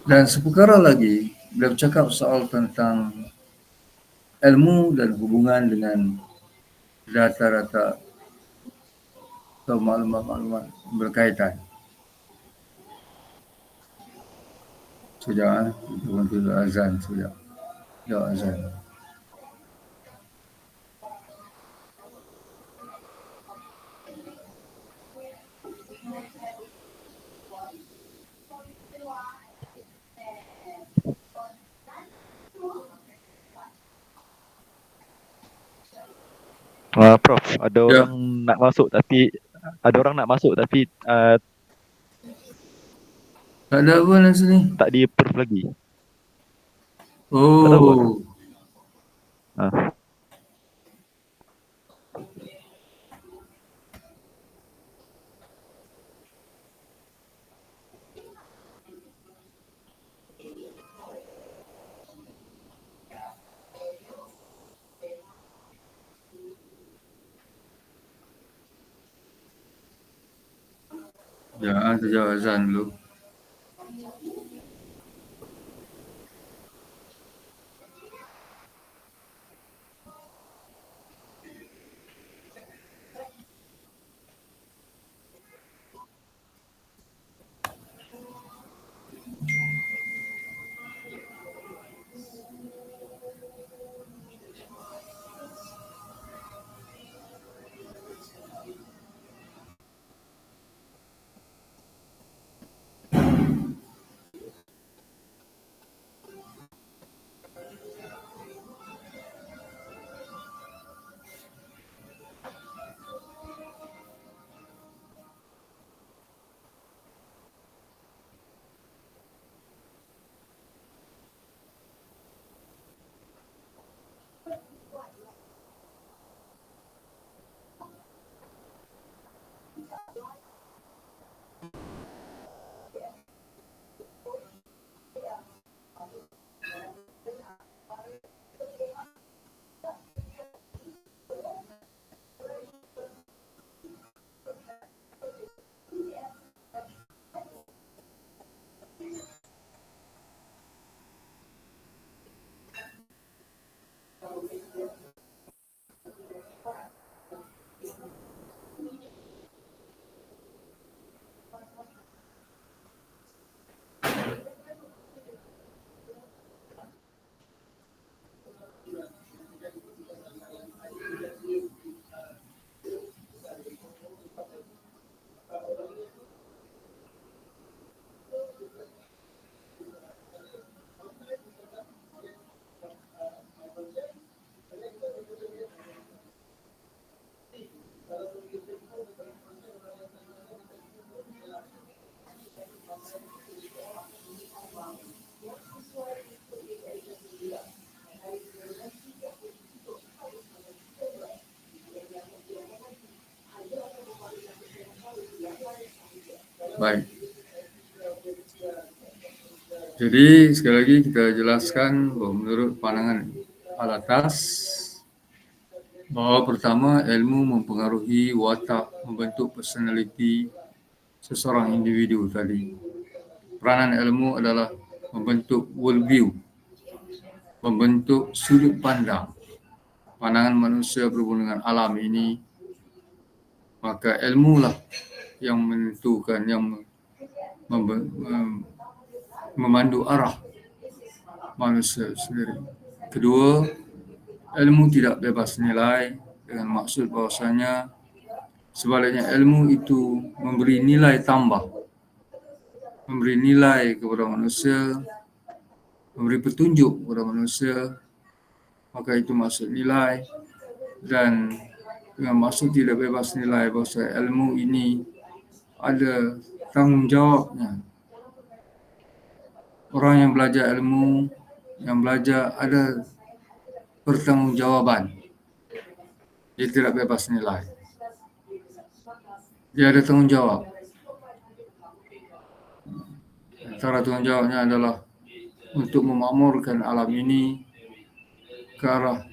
Dan seperkara lagi, beliau bercakap soal tentang ilmu dan hubungan dengan data-data atau maklumat-maklumat berkaitan. Sekejap, kita bantu azan sekejap. Sekejap azan. Prof, ada Ya, orang nak masuk tapi tak ada apa dalam sini. tak di-approve lagi. Tak tahu ah. Oh, Ah. jangan sejak azan dulu. Baik. Jadi sekali lagi kita jelaskan bahawa menurut pandangan alatas, bahawa pertama ilmu mempengaruhi watak, membentuk personaliti seseorang individu tadi. Peranan ilmu adalah membentuk worldview, membentuk sudut pandang, pandangan manusia berhubung dengan alam ini. Maka ilmulah yang menentukan, yang memandu arah manusia sendiri. Kedua, ilmu tidak bebas nilai dengan maksud bahawasanya sebaliknya ilmu itu memberi nilai tambah, memberi nilai kepada manusia, memberi petunjuk kepada manusia, maka itu maksud nilai. Dan dengan maksud tidak bebas nilai, bahawa ilmu ini ada tanggungjawabnya. Orang yang belajar ilmu, yang belajar ada pertanggungjawaban. Dia tidak bebas nilai. Dia ada tanggungjawab. Antara tanggungjawabnya adalah untuk memakmurkan alam ini ke arah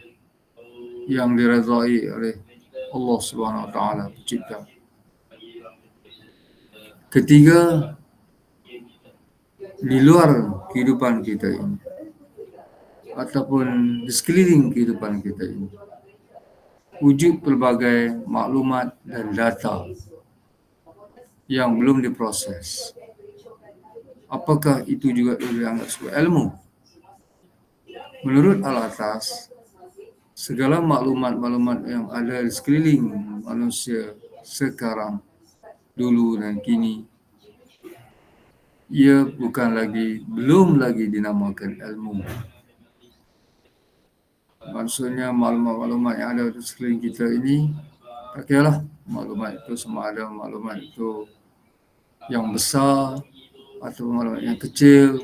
yang diredai oleh Allah Subhanahu Wa Taala Pencipta. Ketiga, di luar kehidupan kita ini ataupun di sekeliling kehidupan kita ini. Wujud pelbagai maklumat dan data yang belum diproses. Apakah itu juga dianggap sebagai ilmu? Menurut al-atas, segala maklumat-maklumat yang ada di sekeliling manusia sekarang, dulu dan kini, ia belum lagi dinamakan ilmu. Maksudnya maklumat-maklumat yang ada di sekeliling kita ini, tak kiralah maklumat itu sama ada maklumat itu yang besar atau maklumat yang kecil,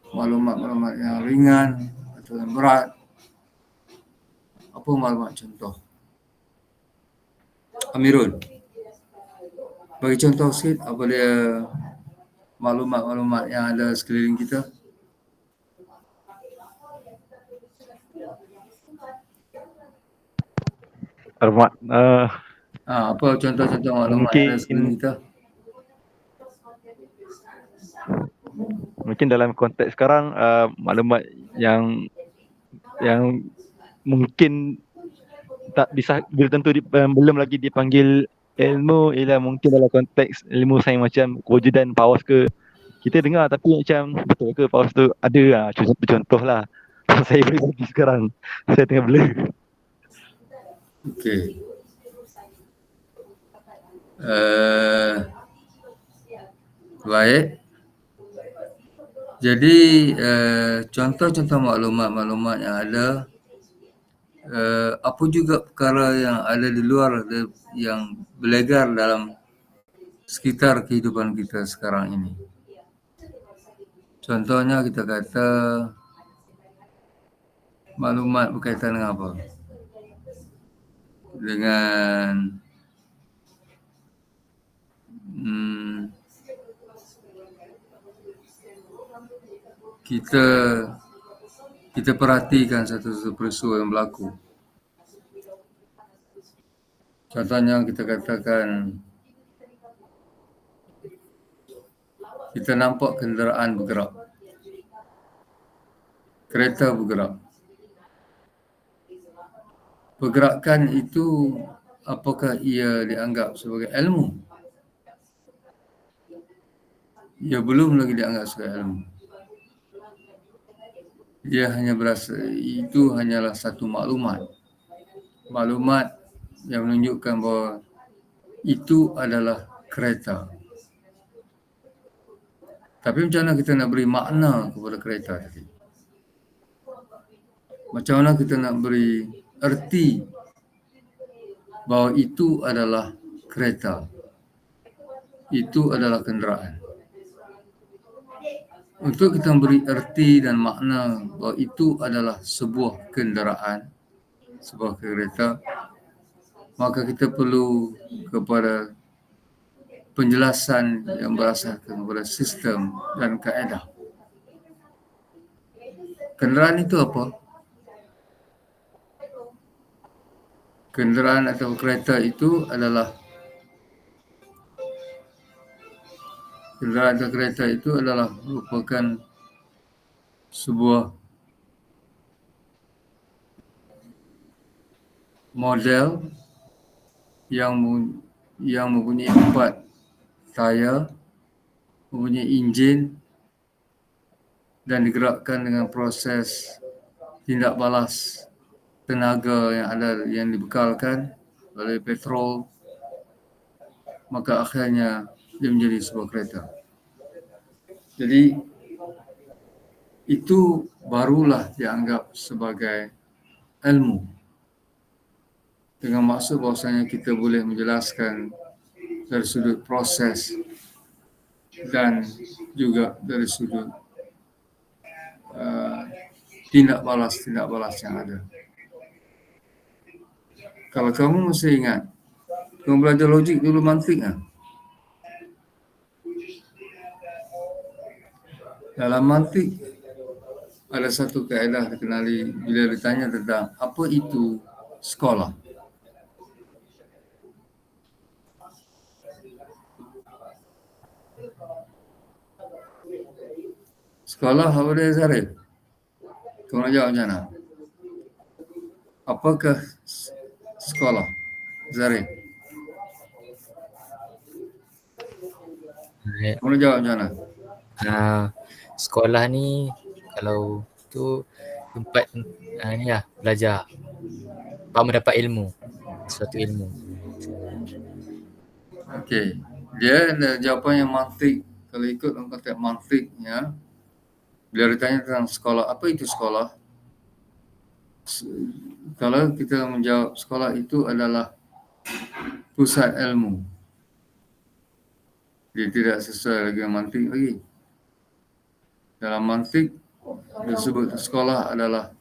maklumat-maklumat yang ringan atau yang berat. Apa maklumat contoh? Amirul, bagi contoh sikit apa dia maklumat-maklumat yang ada sekeliling kita? Apa contoh-contoh maklumat yang ada sekeliling kita? Mungkin dalam konteks sekarang maklumat yang mungkin tak bisa belum tentu belum lagi dipanggil ilmu, ialah mungkin dalam konteks ilmu sains macam kewujudan paus ke, kita dengar tapi macam betul ke paus tu ada, contoh lah. Saya boleh bagi sekarang, saya tengah blur. Okey. Baik. Jadi contoh-contoh maklumat-maklumat yang ada, apa juga perkara yang ada di luar yang berlegar dalam sekitar kehidupan kita sekarang ini. Contohnya kita kata maklumat berkaitan dengan apa? Dengan kita perhatikan satu-satu peristiwa yang berlaku. Contohnya kita katakan kita nampak kenderaan bergerak, kereta bergerak. Pergerakan itu apakah ia dianggap sebagai ilmu? Ia belum lagi dianggap sebagai ilmu. Dia itu hanyalah satu maklumat. Maklumat yang menunjukkan bahawa itu adalah kereta. Tapi macam mana kita nak beri makna kepada kereta tadi? Macam mana kita nak beri erti bahawa itu adalah kereta? Itu adalah kenderaan. Untuk kita beri erti dan makna bahawa itu adalah sebuah kenderaan, sebuah kereta, maka kita perlu kepada penjelasan yang berasaskan kepada sistem dan kaedah. Kenderaan itu apa? Kenderaan atau kereta itu adalah merupakan sebuah model yang mempunyai 4 tayar, mempunyai enjin dan digerakkan dengan proses tindak balas tenaga yang dibekalkan oleh petrol, maka akhirnya dia menjadi sebuah kereta. Jadi itu barulah dianggap sebagai ilmu, dengan maksud bahawasanya kita boleh menjelaskan dari sudut proses dan juga dari sudut tindak balas yang ada. Kalau kamu masih ingat, kamu belajar logik dulu, mantik kan? Dalam mantik ada satu kaedah dikenali bila ditanya tentang apa itu sekolah. Sekolah apa dia Zarif? Kau nak jawab macam mana? Apakah sekolah Zarif? Kau nak jawab macam mana? Sekolah ni kalau tu tempat ni lah belajar, mendapat ilmu, suatu ilmu. Okey, dia ada jawapan yang mantik. Kalau ikut dalam konteks mantik, ya, bila ditanya tentang sekolah, apa itu sekolah? Kalau kita menjawab sekolah itu adalah pusat ilmu, dia tidak sesuai dengan mantik lagi. Dalam mantik disebut sekolah adalah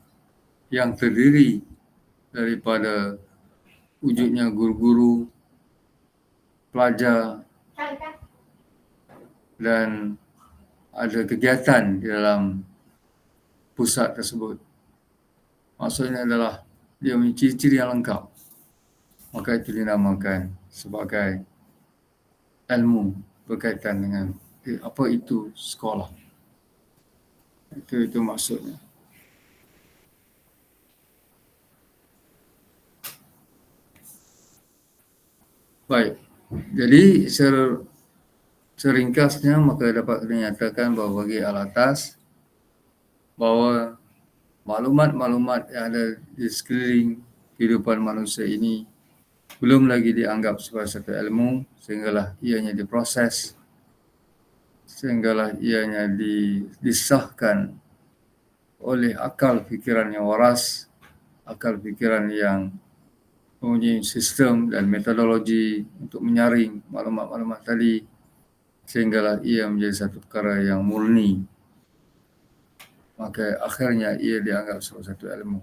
yang terdiri daripada wujudnya guru-guru, pelajar, dan ada kegiatan di dalam pusat tersebut. Maksudnya adalah dia mempunyai ciri-ciri yang lengkap. Maka itu dinamakan sebagai ilmu berkaitan dengan apa itu sekolah. Itu maksudnya. Baik. Jadi seringkasnya maka dapat dinyatakan bahawa bagi Al-Atas bahawa maklumat-maklumat yang ada di sekeliling kehidupan manusia ini belum lagi dianggap sebagai satu ilmu, sehinggalah ianya diproses, sehinggalah ianya disahkan oleh akal fikiran yang waras, akal fikiran yang mempunyai sistem dan metodologi untuk menyaring maklumat-maklumat tadi, sehinggalah ia menjadi satu perkara yang murni. Maka akhirnya ia dianggap sebagai satu ilmu.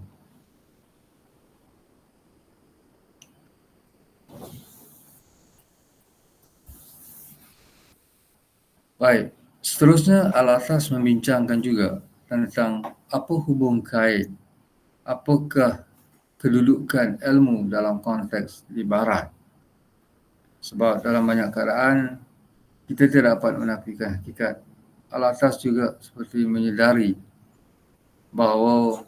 Baik, seterusnya Al-Atas membincangkan juga tentang apa hubung kait, apakah kedudukan ilmu dalam konteks di Barat. Sebab dalam banyak keadaan kita tidak dapat menafikan hakikat. Al-Atas juga seperti menyedari bahawa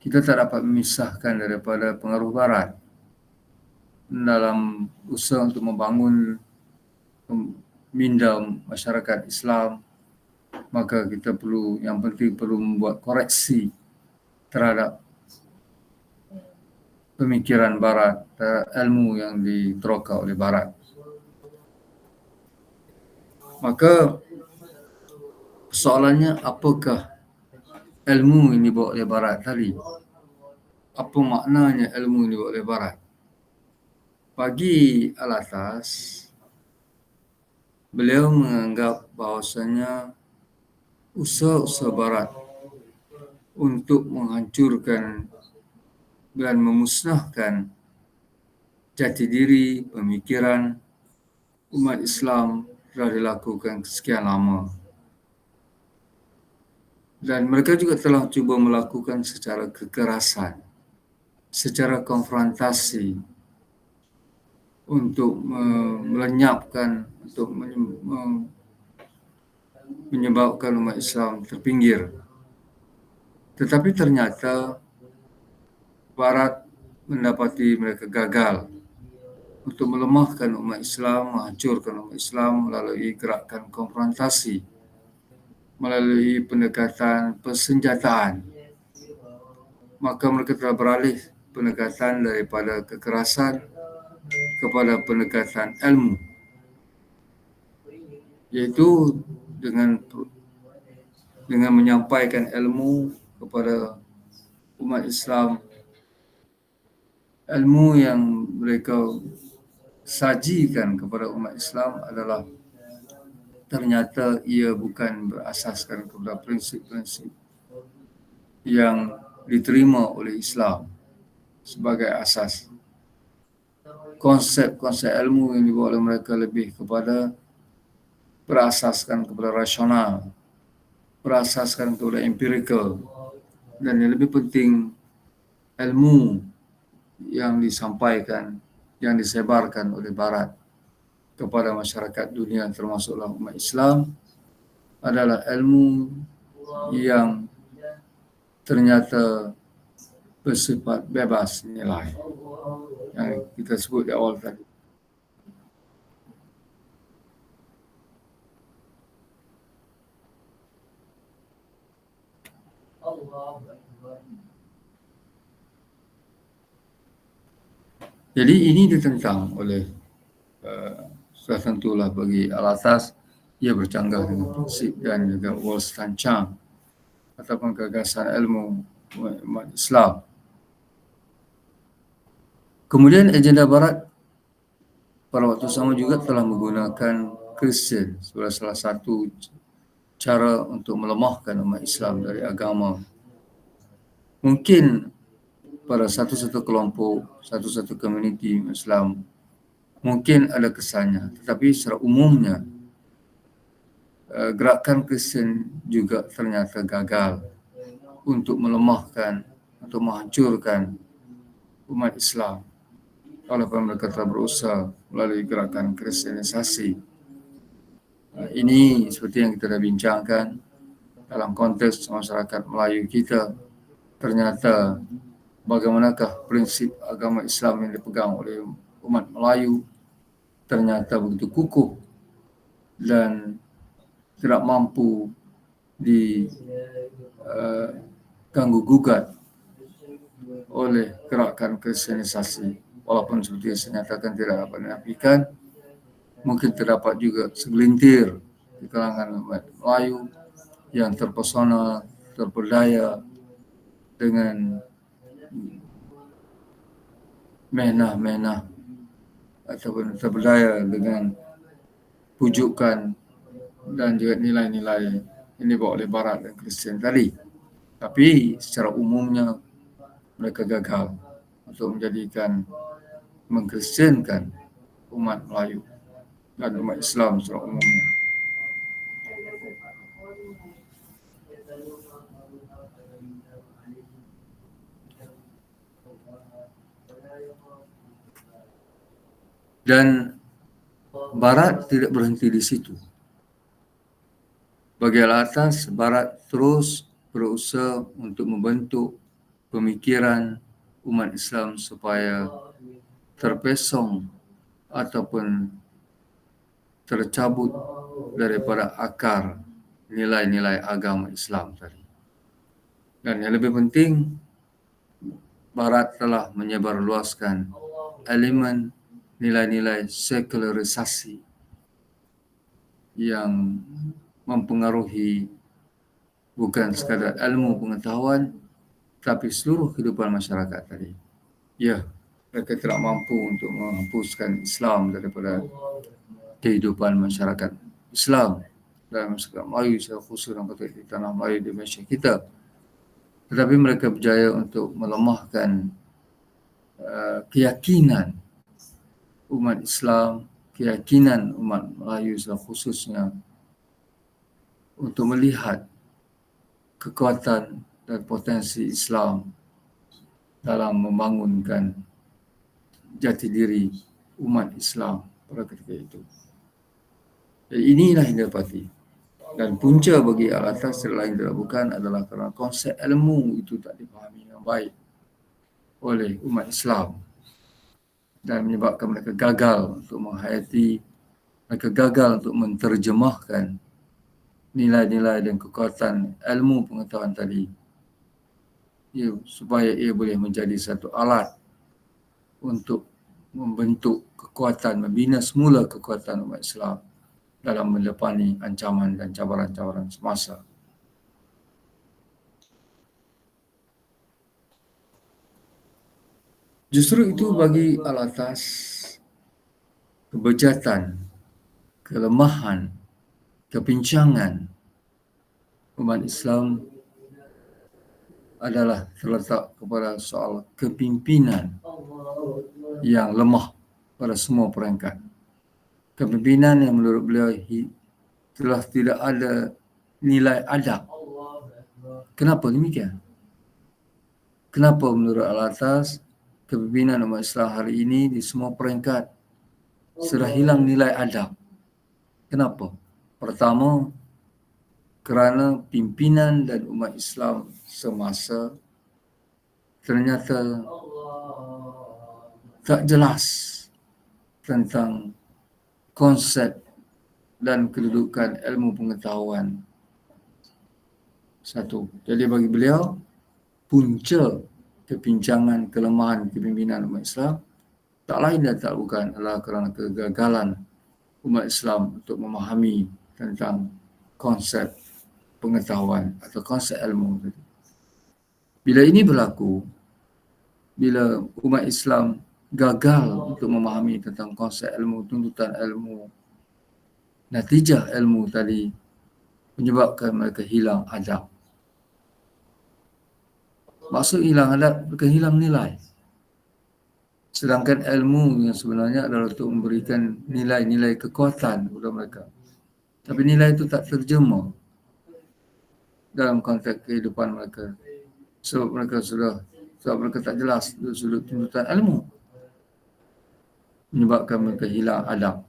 kita tak dapat memisahkan daripada pengaruh Barat dalam usaha untuk membangun minda masyarakat Islam. Maka kita yang penting perlu membuat koreksi terhadap pemikiran Barat, terhadap ilmu yang diteroka oleh Barat. Maka soalannya, apakah ilmu yang dibawa oleh Barat tadi? Apa maknanya ilmu yang dibawa oleh Barat? Bagi Al-Atas, beliau menganggap bahawasanya usaha-usaha Barat untuk menghancurkan dan memusnahkan jati diri, pemikiran umat Islam telah dilakukan sekian lama. Dan mereka juga telah cuba melakukan secara kekerasan, secara konfrontasi, untuk melenyapkan, untuk menyebabkan umat Islam terpinggir. Tetapi ternyata Barat mendapati mereka gagal untuk melemahkan umat Islam, menghancurkan umat Islam melalui gerakan konfrontasi, melalui pendekatan persenjataan. Maka mereka telah beralih pendekatan daripada kekerasan kepada pendekatan ilmu, iaitu dengan menyampaikan ilmu kepada umat Islam. Ilmu yang mereka sajikan kepada umat Islam adalah ternyata ia bukan berasaskan kepada prinsip-prinsip yang diterima oleh Islam sebagai asas. Konsep-konsep ilmu yang dibawa oleh mereka lebih kepada berasaskan kepada rasional, berasaskan kepada empirical, dan yang lebih penting ilmu yang disampaikan, yang disebarkan oleh Barat kepada masyarakat dunia termasuklah umat Islam adalah ilmu yang ternyata bersifat bebas nilai yang kita sebut di awal tadi. Jadi ini ditentang oleh sudah tentulah bagi Al-Atas, ia bercanggah dengan prinsip dan juga Wollstonecraft ataupun gagasan ilmu umat Islam. Kemudian agenda Barat pada waktu sama juga telah menggunakan Kristian sebagai salah satu cara untuk melemahkan umat Islam dari agama. Mungkin pada satu-satu kelompok, satu-satu komuniti Islam mungkin ada kesannya, tetapi secara umumnya gerakan Kristian juga ternyata gagal untuk melemahkan atau menghancurkan umat Islam. Walaupun mereka telah berusaha melalui gerakan kristianisasi. Ini seperti yang kita dah bincangkan dalam konteks masyarakat Melayu kita, ternyata bagaimanakah prinsip agama Islam yang dipegang oleh umat Melayu ternyata begitu kukuh dan tidak mampu diganggu gugat oleh gerakan kristianisasi. Walaupun seperti yang saya nyatakan tidak dapat dinafikan, mungkin terdapat juga segelintir di kalangan umat Melayu yang terpesona, terperdaya dengan menah-menah ataupun terperdaya dengan pujukan dan juga nilai-nilai yang dibawa oleh Barat dan Kristian tadi. Tapi secara umumnya mereka gagal untuk mengkristiankan umat Melayu dan umat Islam secara umumnya. Dan Barat tidak berhenti di situ. Bagi Al-Atas, Barat terus berusaha untuk membentuk pemikiran umat Islam supaya terpesong ataupun tercabut daripada akar nilai-nilai agama Islam tadi. Dan yang lebih penting, Barat telah menyebarluaskan elemen nilai-nilai sekularisasi yang mempengaruhi bukan sekadar ilmu pengetahuan, tapi seluruh kehidupan masyarakat tadi. Ya, mereka tidak mampu untuk menghapuskan Islam daripada kehidupan masyarakat Islam dan masyarakat Melayu secara khusus dan di tanah Melayu di Malaysia kita. Tetapi mereka berjaya untuk melemahkan keyakinan umat Islam, keyakinan umat Melayu secara khususnya untuk melihat kekuatan dan potensi Islam dalam membangunkan jati diri umat Islam pada ketika itu. Jadi inilah yang didapati. Dan punca bagi Al-Atas lain tidak bukan adalah kerana konsep ilmu itu tak dipahami dengan baik oleh umat Islam dan menyebabkan mereka gagal untuk menghayati, mereka gagal untuk menterjemahkan nilai-nilai dan kekuatan ilmu pengetahuan tadi supaya ia boleh menjadi satu alat untuk membentuk kekuatan, membina semula kekuatan umat Islam dalam melepani ancaman dan cabaran-cabaran semasa. Justru itu bagi Al-Atas, kebejatan, kelemahan, kepincangan umat Islam adalah terletak kepada soal kepimpinan yang lemah pada semua peringkat. Kepimpinan yang menurut beliau telah tidak ada nilai adab. Kenapa demikian? Kenapa menurut Al-Atas kepimpinan umat Islam hari ini di semua peringkat sudah hilang nilai adab? Kenapa? Pertama, kerana pimpinan dan umat Islam semasa ternyata tak jelas tentang konsep dan kedudukan ilmu pengetahuan. Satu. Jadi bagi beliau, punca kepincangan kelemahan kepimpinan umat Islam tak lain dan tak bukan adalah kerana kegagalan umat Islam untuk memahami tentang konsep pengetahuan atau konsep ilmu tadi. Bila ini berlaku, bila umat Islam gagal untuk memahami tentang konsep ilmu, tuntutan ilmu, natijah ilmu tadi menyebabkan mereka hilang adab. Maksud hilang adab, mereka hilang nilai. Sedangkan ilmu yang sebenarnya adalah untuk memberikan nilai-nilai kekuatan kepada mereka. Tapi nilai itu tak terjemah dalam konteks kehidupan mereka. Sebab mereka tak jelas dari sudut tuntutan ilmu. Menyebabkan mereka hilang adab.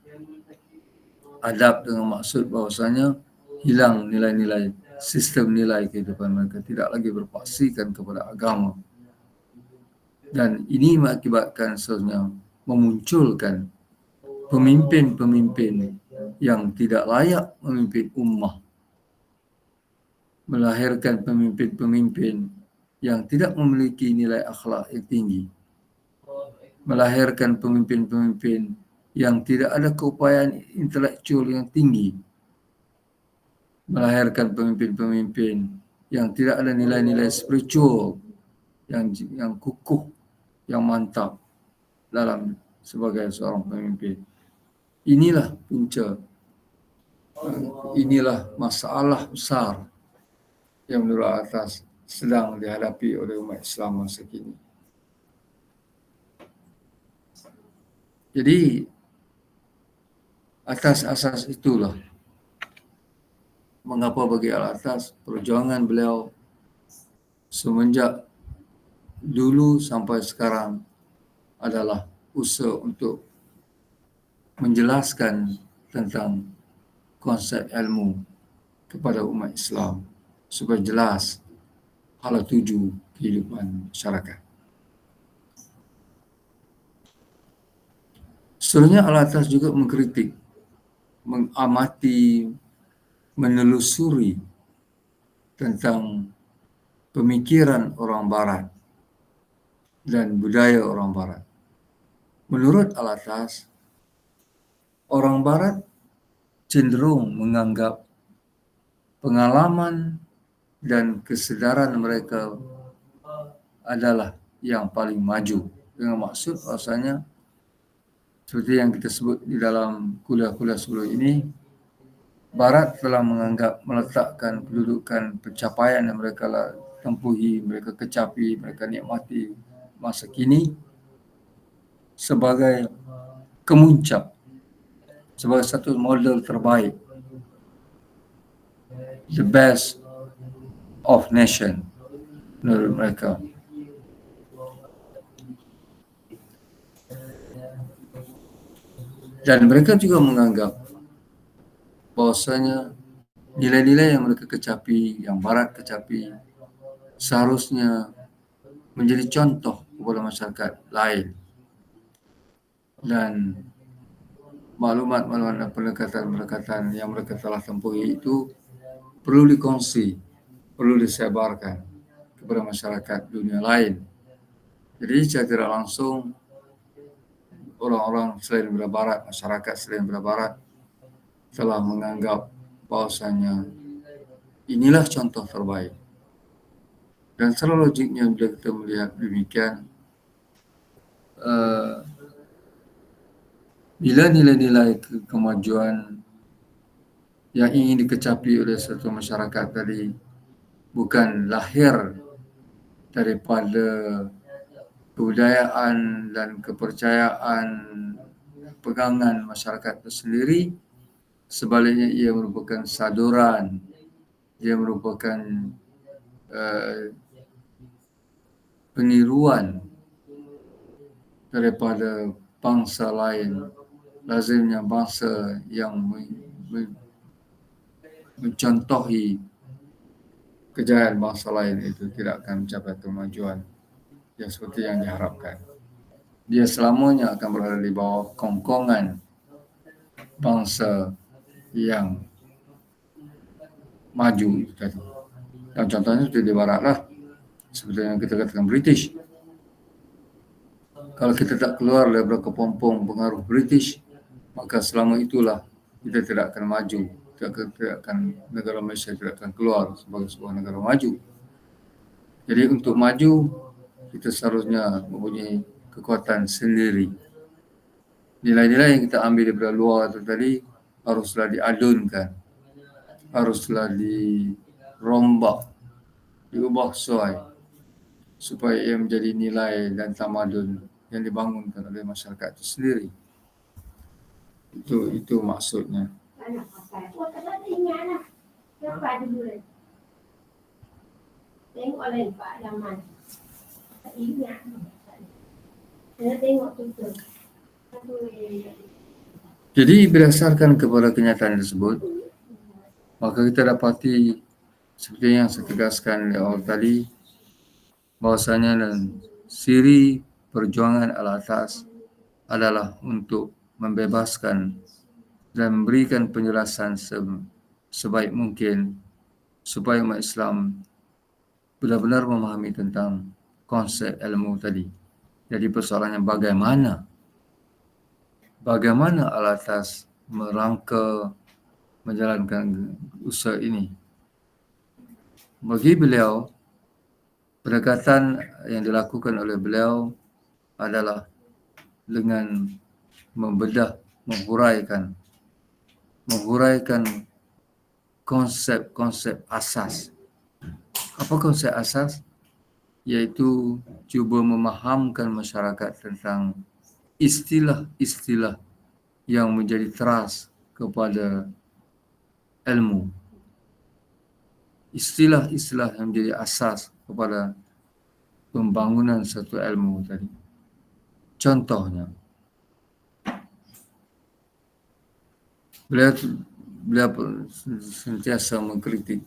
Adab dengan maksud bahawasanya hilang nilai-nilai, sistem nilai kehidupan mereka, tidak lagi berpaksikan kepada agama. Dan ini mengakibatkan sebenarnya memunculkan pemimpin-pemimpin yang tidak layak memimpin ummah, melahirkan pemimpin-pemimpin yang tidak memiliki nilai akhlak yang tinggi, melahirkan pemimpin-pemimpin yang tidak ada keupayaan intelektual yang tinggi, melahirkan pemimpin-pemimpin yang tidak ada nilai-nilai spiritual yang kukuh, yang mantap dalam sebagai seorang pemimpin. Inilah punca, inilah masalah besar yang menurut atas sedang dihadapi oleh umat Islam masa kini. Jadi atas asas itulah mengapa bagi Al-Atas perjuangan beliau semenjak dulu sampai sekarang adalah usaha untuk menjelaskan tentang konsep ilmu kepada umat Islam supaya jelas hala tuju kehidupan masyarakat. Sebenarnya Al-Atas juga mengkritik, mengamati, menelusuri tentang pemikiran orang Barat dan budaya orang Barat. Menurut Al-Atas, orang Barat cenderung menganggap pengalaman dan kesedaran mereka adalah yang paling maju. Dengan maksud bahasanya, seperti yang kita sebut di dalam kuliah-kuliah sebelum ini, Barat telah menganggap meletakkan kedudukan pencapaian yang mereka tempuhi, mereka kecapi, mereka nikmati masa kini sebagai kemuncak, sebagai satu model terbaik, the best of nation menurut mereka. Dan mereka juga menganggap bahawasanya nilai-nilai yang mereka kecapi, yang Barat kecapi, seharusnya menjadi contoh kepada masyarakat lain. Dan maklumat-maklumat dan pendekatan-pendekatan yang mereka telah tempuhi itu perlu dikongsi, perlu disebarkan kepada masyarakat dunia lain. Jadi secara tidak langsung orang-orang selain daripada Barat, masyarakat selain daripada Barat telah menganggap bahawasanya inilah contoh terbaik. Dan secara logiknya bila kita melihat demikian, bila nilai-nilai kemajuan yang ingin dikecapi oleh satu masyarakat tadi bukan lahir daripada kebudayaan dan kepercayaan pegangan masyarakat itu sendiri, sebaliknya ia merupakan saduran, ia merupakan peniruan daripada bangsa lain. Lazimnya bangsa yang mencontohi kejayaan bangsa lain, itu tidak akan mencapai kemajuan yang seperti yang diharapkan. Dia selamanya akan berada di bawah kongkongan bangsa yang maju itu tadi. Dan contohnya seperti di barat lah, seperti yang kita katakan British. Kalau kita tak keluar daripada kepompong pengaruh British, maka selama itulah kita tidak akan maju. Tidak akan, negara Malaysia tidak akan keluar sebagai sebuah negara maju. Jadi untuk maju, kita seharusnya mempunyai kekuatan sendiri. Nilai-nilai yang kita ambil daripada luar itu tadi haruslah diadunkan, haruslah dirombak, diubah supaya ia menjadi nilai dan tamadun yang dibangunkan oleh masyarakat itu sendiri. Itu maksudnya. Jadi berdasarkan kepada kenyataan tersebut, maka kita dapati seperti yang saya tegaskan di awal tadi, bahwasanya dan ciri perjuangan al-atas adalah untuk membebaskan dan memberikan penjelasan sebaik mungkin supaya umat Islam benar-benar memahami tentang konsep ilmu tadi. Jadi persoalannya bagaimana al-atas merangka menjalankan usaha ini. Bagi beliau, pendekatan yang dilakukan oleh beliau adalah dengan membedah, menghuraikan konsep-konsep asas. Apa konsep asas? Yaitu cuba memahamkan masyarakat tentang istilah-istilah yang menjadi teras kepada ilmu. Istilah-istilah yang menjadi asas kepada pembangunan satu ilmu tadi. Contohnya, beliau sentiasa mengkritik.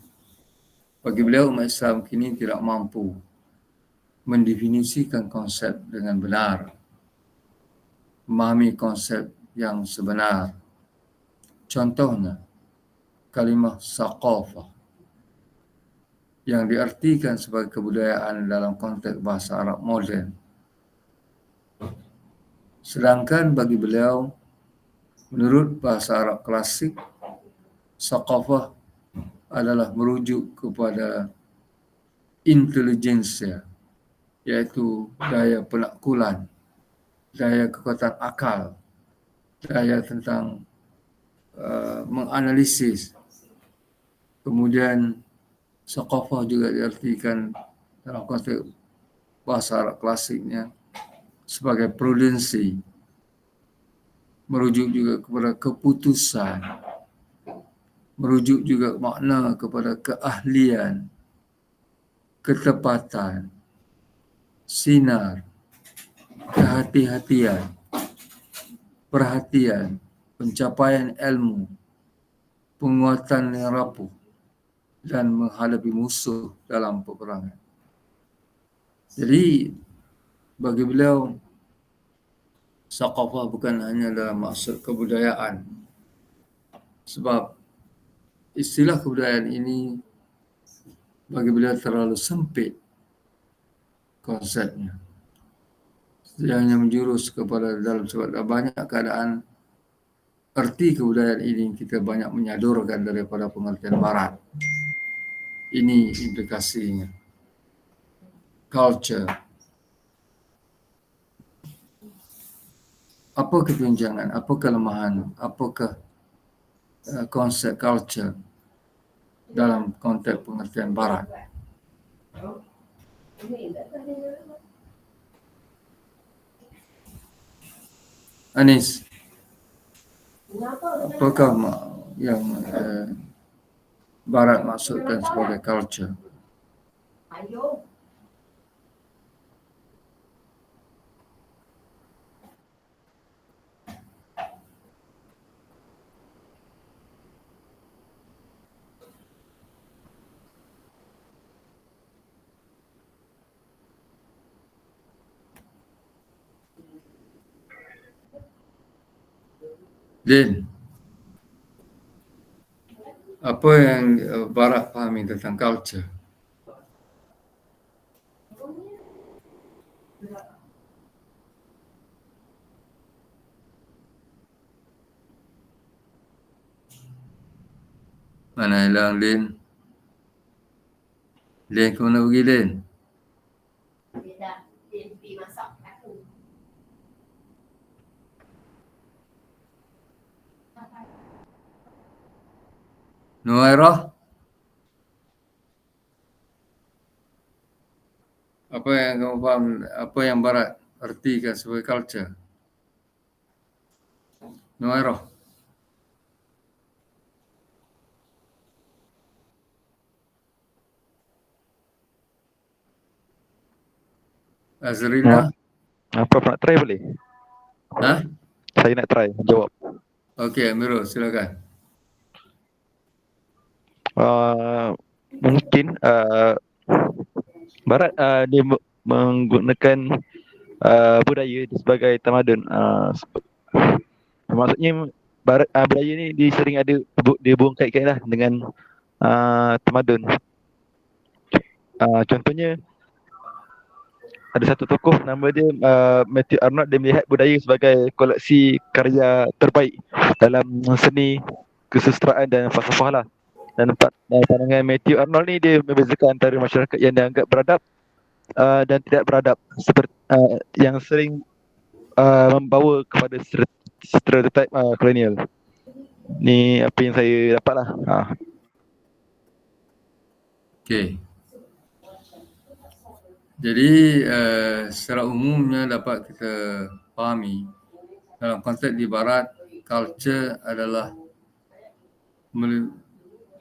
Bagi beliau, umat Islam kini tidak mampu mendefinisikan konsep dengan benar, memahami konsep yang sebenar. Contohnya, kalimah saqafah yang diartikan sebagai kebudayaan dalam konteks bahasa Arab moden. Sedangkan bagi beliau, menurut bahasa Arab klasik, saqafah adalah merujuk kepada intelijensia, yaitu daya penaklukan, daya kekuatan akal, daya tentang menganalisis. Kemudian saqafah juga diartikan dalam konteks bahasa Arab klasiknya sebagai prudensi, merujuk juga kepada keputusan, merujuk juga makna kepada keahlian, ketepatan, sinar, kehati-hatian, perhatian, pencapaian ilmu, penguatan yang rapuh, dan menghadapi musuh dalam peperangan. Jadi, bagi beliau, saqafah bukan hanya dalam maksud kebudayaan. Sebab istilah kebudayaan ini bagi beliau terlalu sempit konsepnya. Dia hanya menjurus kepada dalam sebab banyak keadaan erti kebudayaan ini kita banyak menyodorkan daripada pengertian barat. Ini implikasinya. Culture. Apa ketunjangan, apa kelemahan, apakah konsep culture dalam konteks pengertian barat? Anis, apakah yang barat maksudkan sebagai culture? Din, apa yang Barat fahami tentang culture? Mana hilang Din? Din, ke mana pergi Din? Nuairah? Apa yang kamu faham, apa yang Barat artikan sebagai culture? Nuairah? Azrina? Prof nak try boleh? Ha? Saya nak try jawab. Okey, Amirul, silakan. Mungkin Barat dia menggunakan budaya sebagai tamadun. Maksudnya Barat budaya ni dia sering ada dia bongkait-kait lah dengan tamadun. Contohnya ada satu tokoh nama dia Matthew Arnold, dia melihat budaya sebagai koleksi karya terbaik dalam seni, kesusastraan dan falsafah lah. Dan pandangan Matthew Arnold ni dia membezakan antara masyarakat yang dianggap beradab dan tidak beradab, seperti yang sering membawa kepada stereotip kolonial. Ni apa yang saya dapat lah. Okey. Jadi secara umumnya dapat kita fahami dalam konteks di Barat, culture adalah,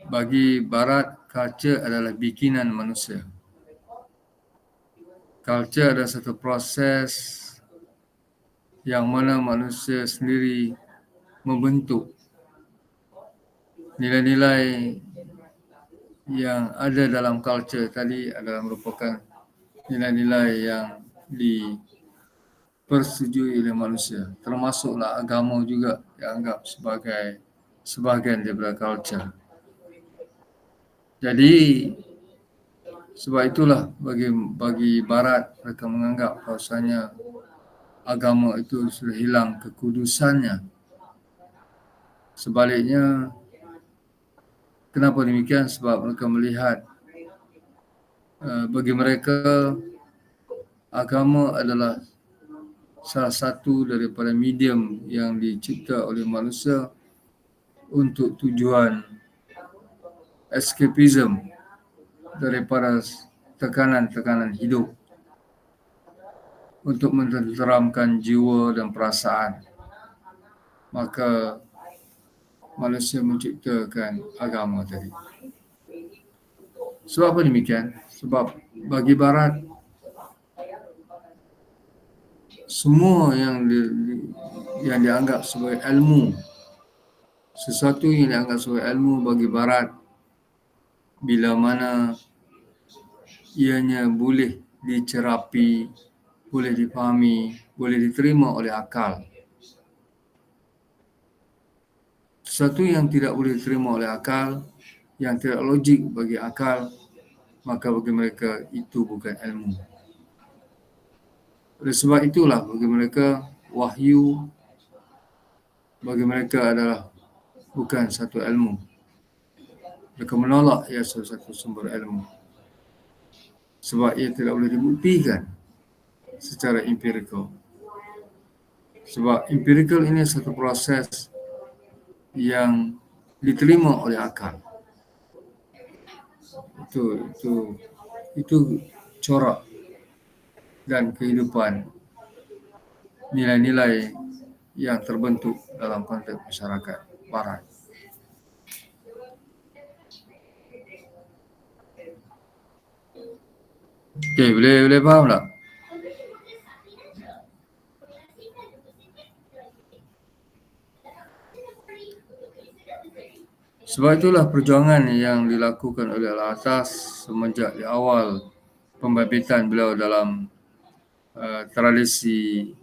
bagi Barat, culture adalah bikinan manusia. Culture adalah satu proses yang mana manusia sendiri membentuk nilai-nilai yang ada dalam culture tadi adalah merupakan nilai-nilai yang dipersetujui oleh manusia. Termasuklah agama juga dianggap sebagai sebahagian daripada culture. Jadi sebab itulah bagi Barat, mereka menganggap bahawasanya agama itu sudah hilang kekudusannya. Sebaliknya, kenapa demikian? Sebab mereka melihat bagi mereka agama adalah salah satu daripada medium yang dicipta oleh manusia untuk tujuan escapism daripada tekanan-tekanan hidup, untuk menenteramkan jiwa dan perasaan. Maka manusia menciptakan agama tadi. Sebab apa demikian? Sebab bagi Barat, semua yang dianggap sebagai ilmu, sesuatu yang dianggap sebagai ilmu bagi Barat, bila mana ianya boleh dicerapi, boleh dipahami, boleh diterima oleh akal. Sesuatu yang tidak boleh diterima oleh akal, yang tidak logik bagi akal, maka bagi mereka itu bukan ilmu. Oleh sebab itulah bagi mereka wahyu bagi mereka adalah bukan satu ilmu. Mereka menolak ia satu sumber ilmu, sebab ia tidak boleh dibuktikan secara empirical. Sebab empirical ini satu proses yang diterima oleh akal. Itu corak dan kehidupan nilai-nilai yang terbentuk dalam konteks masyarakat Barat. Okey, boleh faham tak? Sebab itulah perjuangan yang dilakukan oleh Al-Atas semenjak di awal pembabitian beliau dalam tradisi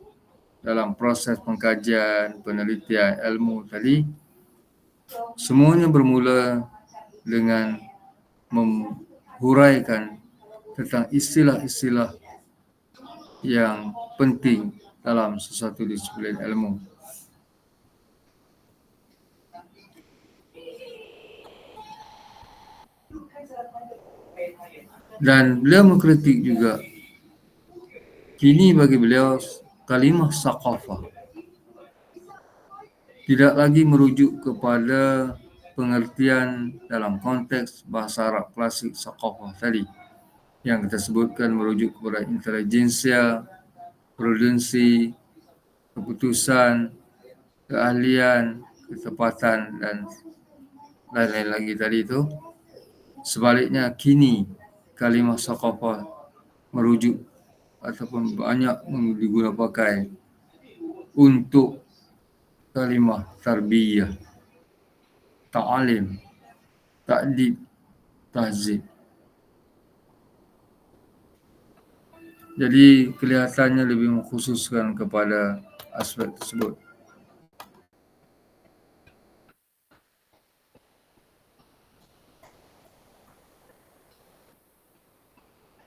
dalam proses pengkajian, penelitian ilmu tadi, semuanya bermula dengan menghuraikan tentang istilah-istilah yang penting dalam sesuatu disiplin ilmu. Dan beliau mengkritik juga, kini bagi beliau kalimah saqafah tidak lagi merujuk kepada pengertian dalam konteks bahasa Arab klasik saqafah tadi yang kita sebutkan merujuk kepada intelijensia, prudensi, keputusan, keahlian, ketepatan dan lain-lain lagi tadi itu. Sebaliknya kini kalimah saqafah merujuk ataupun banyak digunakan pakai untuk kalimah tarbiyah, ta'alim, ta'dib, tahzib. Jadi kelihatannya lebih mengkhususkan kepada aspek tersebut.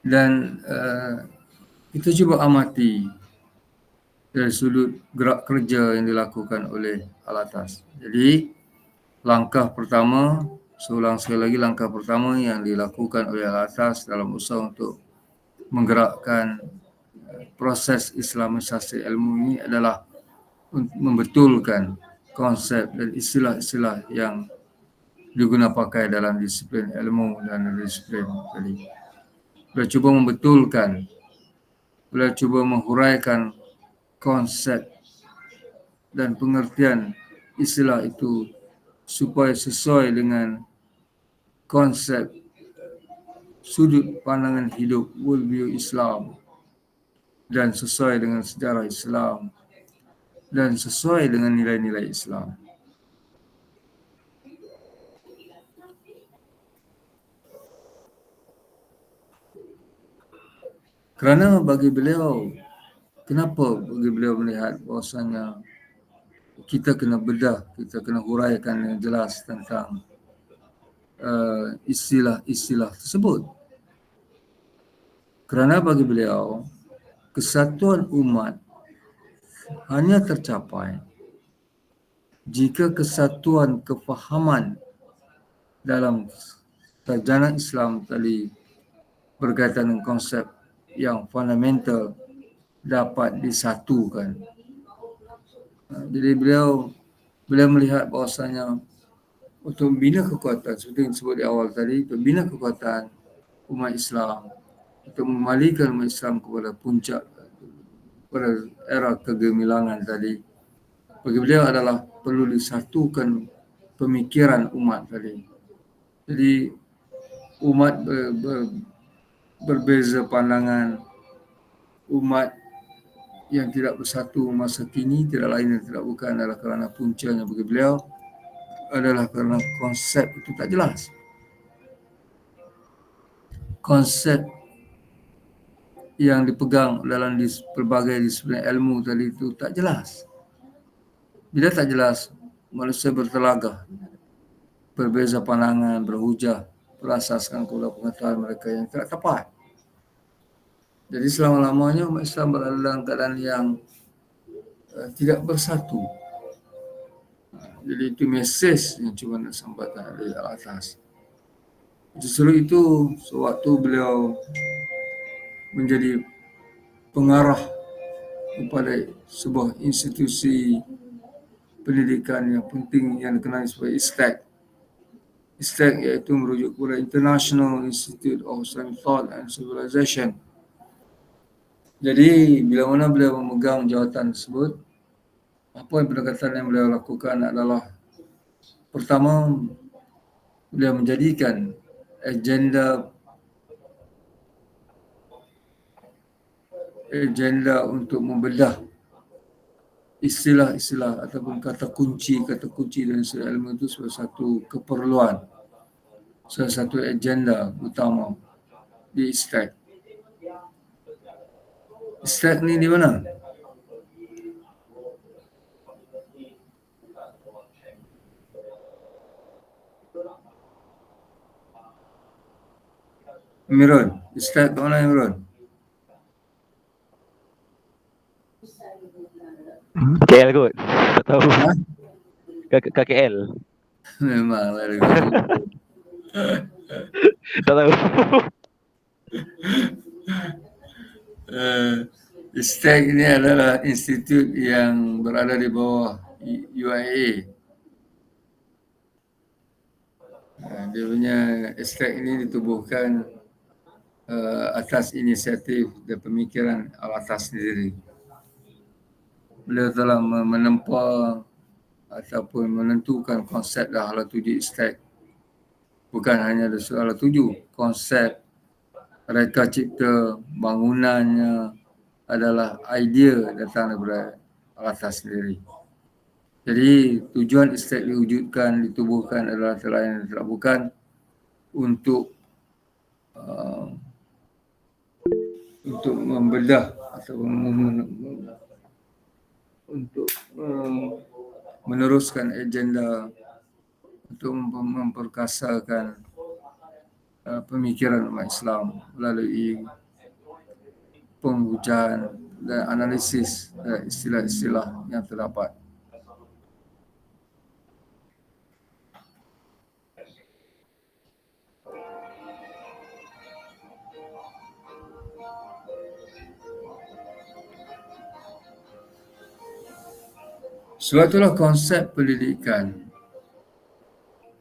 Dan kita cuba amati dari sudut gerak kerja yang dilakukan oleh Al-Atas. Jadi langkah pertama, seulang sekali lagi, langkah pertama yang dilakukan oleh Al-Atas dalam usaha untuk menggerakkan proses Islamisasi ilmu ini adalah membetulkan konsep dan istilah-istilah yang digunakan pakai dalam disiplin ilmu dan disiplin tadi. Beliau cuba membetulkan, beliau cuba menghuraikan konsep dan pengertian istilah itu supaya sesuai dengan konsep sudut pandangan hidup worldview Islam dan sesuai dengan sejarah Islam dan sesuai dengan nilai-nilai Islam. Kerana bagi beliau, kenapa bagi beliau melihat bahawasanya kita kena bedah, kita kena huraikan yang jelas tentang istilah-istilah tersebut. Kerana bagi beliau, kesatuan umat hanya tercapai jika kesatuan kefahaman dalam sarjana Islam tadi berkaitan dengan konsep yang fundamental dapat disatukan. Jadi beliau melihat bahawasanya untuk membina kekuatan, seperti yang disebut di awal tadi, untuk membina kekuatan umat Islam, untuk mengembalikan umat Islam kepada puncak, pada era kegemilangan tadi, bagi beliau adalah perlu disatukan pemikiran umat tadi. Jadi umat berbeza pandangan, umat yang tidak bersatu masa kini tidak lain dan tidak bukan adalah kerana puncanya bagi beliau adalah kerana konsep itu tak jelas. Konsep yang dipegang dalam pelbagai disiplin ilmu tadi itu tak jelas. Bila tak jelas, manusia bertelagah, berbeza pandangan, berhujah, berasaskan kepada pengetahuan mereka yang tidak tepat. Jadi selama-lamanya umat Islam berada dalam keadaan yang tidak bersatu. Jadi itu mesej yang cuma nak sampaikan dari Al-Atas. Justru itu sewaktu beliau menjadi pengarah kepada sebuah institusi pendidikan yang penting yang dikenali sebagai ISTEC. ISTEC iaitu merujuk kepada International Institute of Islamic Thought and Civilization. Jadi bila mana beliau memegang jawatan tersebut, apa yang pendekatan yang beliau lakukan adalah pertama, beliau menjadikan agenda untuk membedah istilah-istilah ataupun kata kunci dalam istilah ilmu itu sebagai satu keperluan, salah satu agenda utama di ISTEC. ISTEC ni di mana? Imran, Ustaz kat mana Imran? KL kot. Tak tahu. Ha? Kat KL. Memanglah dia kata. Tak tahu. Ustaz ini adalah institut yang berada di bawah UIA. Dia punya Ustaz ini ditubuhkan atas inisiatif dan pemikiran Al-Atas sendiri. Beliau telah menempa ataupun menentukan konsep Dahalah Tujuh Ustaz. Bukan hanya Dahalah Tujuh, konsep reka cipta bangunannya adalah idea datang daripada Al-Atas sendiri. Jadi tujuan Ustaz diwujudkan, ditubuhkan adalah selain dan tidak bukan untuk membedah atau untuk meneruskan agenda untuk memperkasakan pemikiran umat Islam melalui penghujaan dan analisis istilah-istilah yang terdapat. Sebab itulah konsep pendidikan.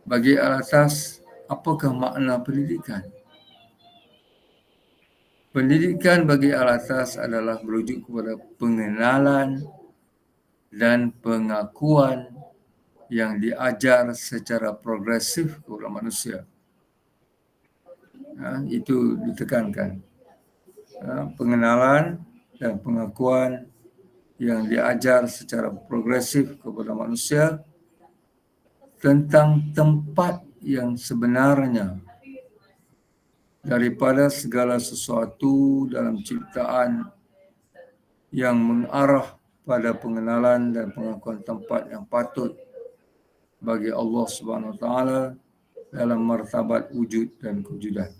Bagi Al-Atas, apakah makna pendidikan? Pendidikan bagi Al-Atas adalah merujuk kepada pengenalan dan pengakuan yang diajar secara progresif kepada manusia. Itu ditekankan. Pengenalan dan pengakuan yang diajar secara progresif kepada manusia tentang tempat yang sebenarnya daripada segala sesuatu dalam ciptaan yang mengarah pada pengenalan dan pengakuan tempat yang patut bagi Allah Subhanahu Wa Taala dalam martabat wujud dan kewujudan.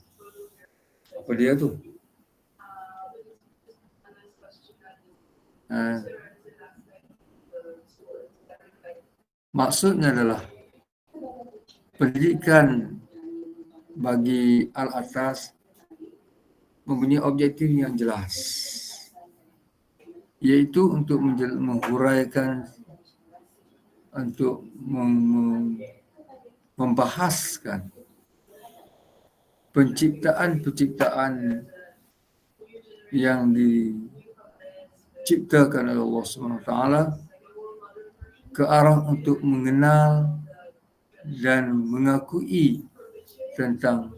Apa dia tu? Maksudnya adalah pendidikan bagi Al-Atas mempunyai objektif yang jelas, iaitu untuk menghuraikan, untuk membahaskan penciptaan-penciptaan yang diciptakan oleh Allah SWT ke arah untuk mengenal dan mengakui tentang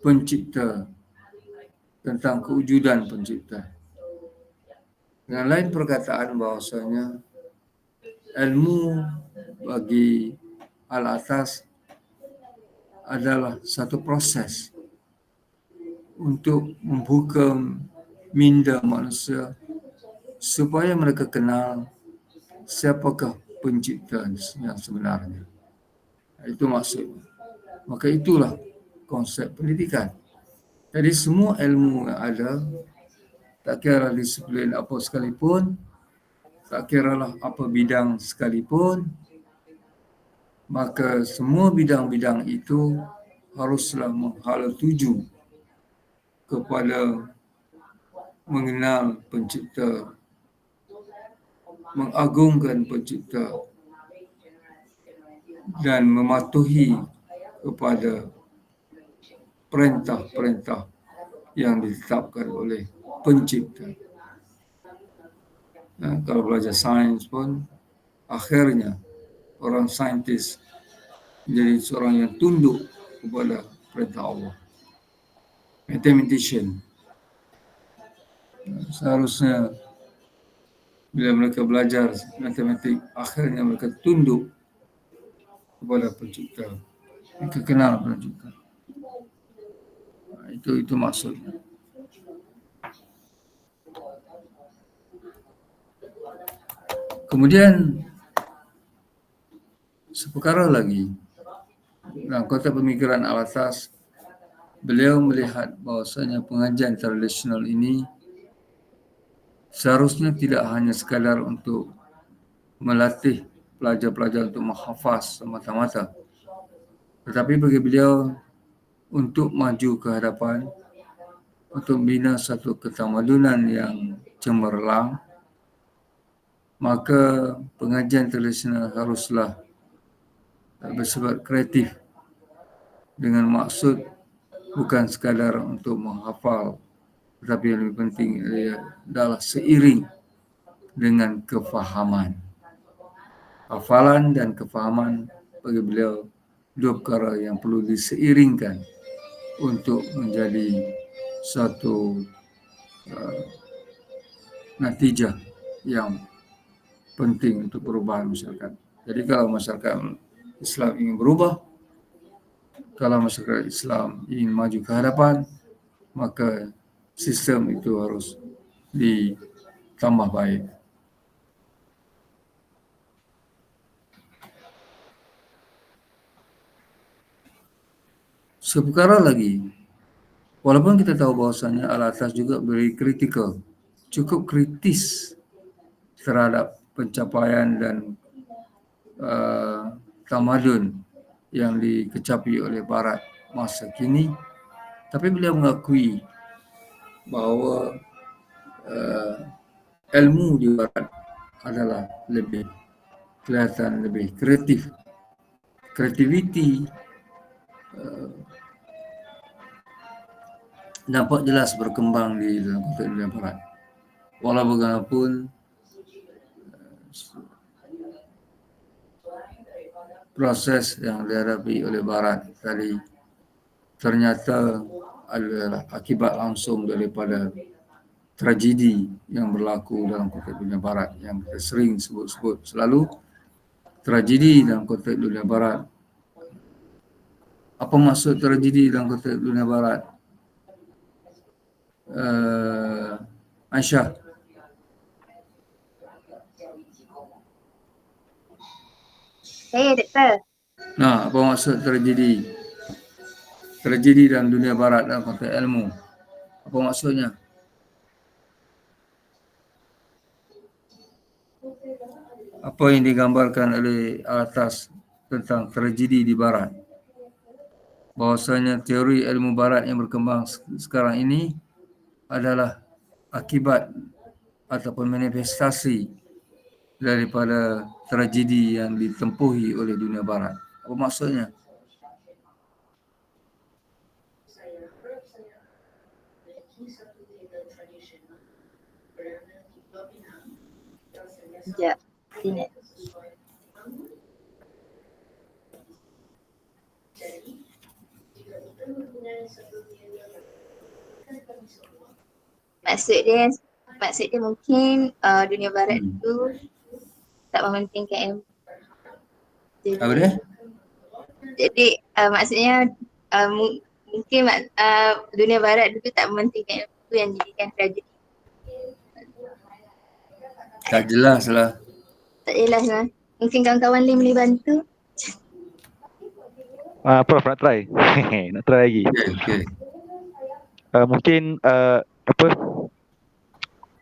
pencipta, tentang kewujudan pencipta. Dengan lain perkataan bahawasanya ilmu bagi Al-Atas adalah satu proses untuk membuka minda manusia supaya mereka kenal siapakah pencipta yang sebenarnya. Itu maksudnya. Maka itulah konsep pendidikan. Jadi semua ilmu yang ada, tak kira disiplin apa sekalipun, tak kiralah apa bidang sekalipun, maka semua bidang-bidang itu haruslah menghala tuju kepada mengenal pencipta, mengagungkan pencipta dan mematuhi kepada perintah-perintah yang ditetapkan oleh pencipta. Kalau belajar sains pun, akhirnya orang saintis menjadi seorang yang tunduk kepada perintah Allah. Mathematician, seharusnya bila mereka belajar matematik, akhirnya mereka tunduk kepada pencipta, mereka kenal pencipta. Itu maksudnya. Kemudian seperkara lagi dalam konteks pemikiran Al-Atas, beliau melihat bahawasanya pengajian tradisional ini seharusnya tidak hanya sekadar untuk melatih pelajar-pelajar untuk menghafaz semata-mata, tetapi bagi beliau untuk maju ke hadapan, untuk membina satu ketamadunan yang cemerlang, maka pengajian tradisional haruslah bersifat kreatif dengan maksud bukan sekadar untuk menghafal, tetapi yang lebih penting adalah seiring dengan kefahaman. Hafalan dan kefahaman bagi beliau dua perkara yang perlu diseiringkan untuk menjadi satu natijah yang penting untuk perubahan masyarakat. Jadi kalau masyarakat Islam ingin berubah, kalau masyarakat Islam ingin maju ke hadapan, maka sistem itu harus ditambah baik. Seperkara lagi, walaupun kita tahu bahwasanya Al-Atas juga very critical, cukup kritis terhadap pencapaian dan tamadun yang dikecapi oleh Barat masa kini, tapi beliau mengakui bahawa ilmu di Barat adalah lebih kelihatan lebih kreatif. Kreativiti nampak jelas berkembang di dalam konteks dunia Barat. Walau bagaimanapun, proses yang dihadapi oleh Barat tadi ternyata adalah akibat langsung daripada tragedi yang berlaku dalam konteks dunia Barat yang kita sering sebut-sebut selalu. Tragedi dalam konteks dunia Barat. Apa maksud tragedi dalam konteks dunia Barat? Aisyah. Saya, Doktor. Nah, apa maksud tragedi? Tragedi dalam dunia Barat dalam konteks ilmu. Apa maksudnya? Apa yang digambarkan oleh Al-Atas tentang tragedi di Barat? Bahwasanya teori ilmu Barat yang berkembang sekarang ini adalah akibat ataupun manifestasi daripada tragedi yang ditempuhi oleh dunia Barat. Apa maksudnya? Sekejap. Ingat. Maksud dia mungkin dunia Barat itu tak mementingkan ilmu. Apa dia? Jadi maksudnya mungkin dunia Barat dulu tak mementingkan ilmu yang jadikan tragedi. Tak jelas lah. Tak jelas lah. Mungkin kawan-kawan lain boleh bantu. Prof nak try. Nak try lagi. Okay. Mungkin apa?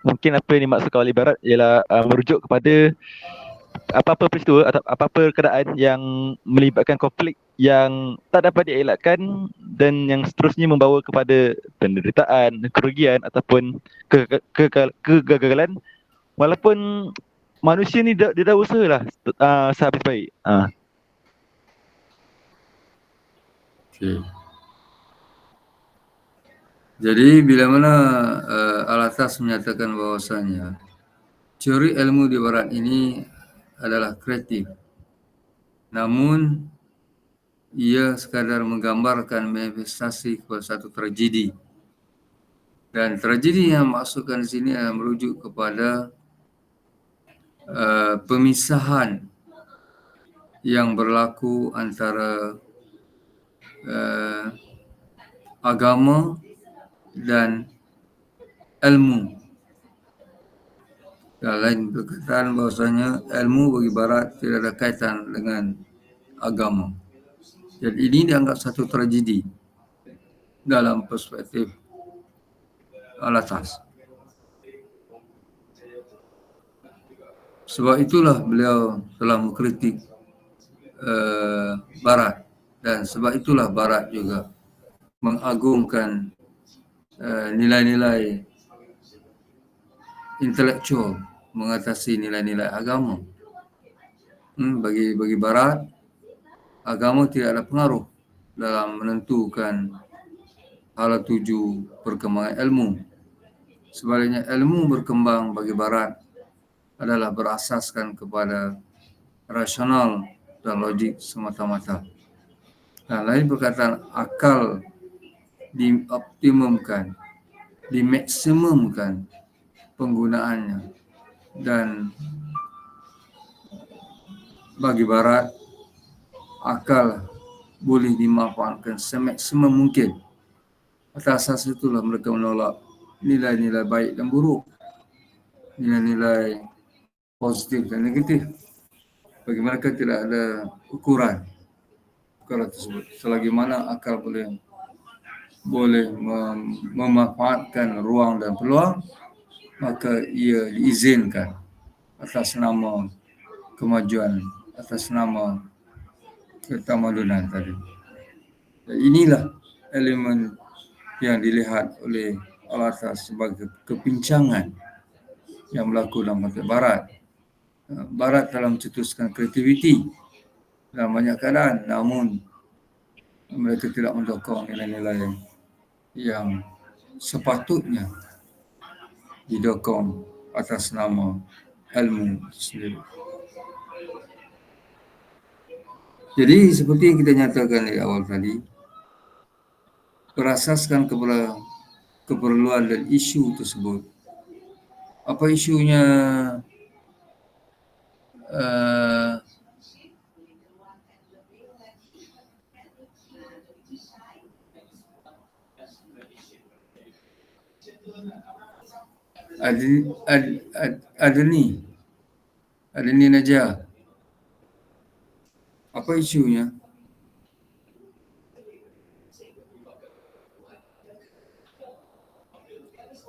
Mungkin apa yang dimaksudkan oleh Barat ialah merujuk kepada apa-apa peristiwa atau apa-apa keadaan yang melibatkan konflik yang tak dapat dielakkan dan yang seterusnya membawa kepada penderitaan, kerugian ataupun kegagalan, walaupun manusia ni dia dah usahalah sehabis baik. Okay. Jadi bila mana Al-Atas menyatakan bahawasanya teori ilmu di Barat ini adalah kreatif, namun ia sekadar menggambarkan manifestasi kepada satu tragedi, dan tragedi yang maksudkan di sini adalah merujuk kepada pemisahan yang berlaku antara agama dan ilmu. Yang lain berkaitan bahawasanya ilmu bagi Barat tidak ada kaitan dengan agama. Jadi ini dianggap satu tragedi. dalam perspektif al-atas. Sebab itulah beliau telah mengkritik Barat, dan sebab itulah Barat juga mengagungkan nilai-nilai intelektual mengatasi nilai-nilai agama. Bagi Barat, agama tidak ada pengaruh dalam menentukan hala tuju perkembangan ilmu. Sebaliknya, ilmu berkembang bagi Barat adalah berasaskan kepada rasional dan logik semata-mata. Dan lain perkataan, akal dioptimumkan, dimaksimumkan penggunaannya, dan bagi Barat, akal boleh dimanfaatkan semaksimum mungkin. Atas asas itulah mereka menolak nilai-nilai baik dan buruk, nilai-nilai positif dan negatif. Bagi mereka tidak ada ukuran tersebut. Selagi mana akal boleh memanfaatkan ruang dan peluang, maka ia diizinkan atas nama kemajuan, atas nama ketamadunan tadi. Dan inilah elemen yang dilihat oleh al-atas sebagai kepincangan yang berlaku dalam konteks Barat. Barat telah mencetuskan kreativiti dalam banyak keadaan, namun mereka tidak mendokong nilai-nilai yang sepatutnya didokong atas nama ilmu sendiri. Jadi seperti yang kita nyatakan di awal tadi, berasaskan kepada keperluan dan isu tersebut. Apa isunya? Adni Najah. Apa isunya?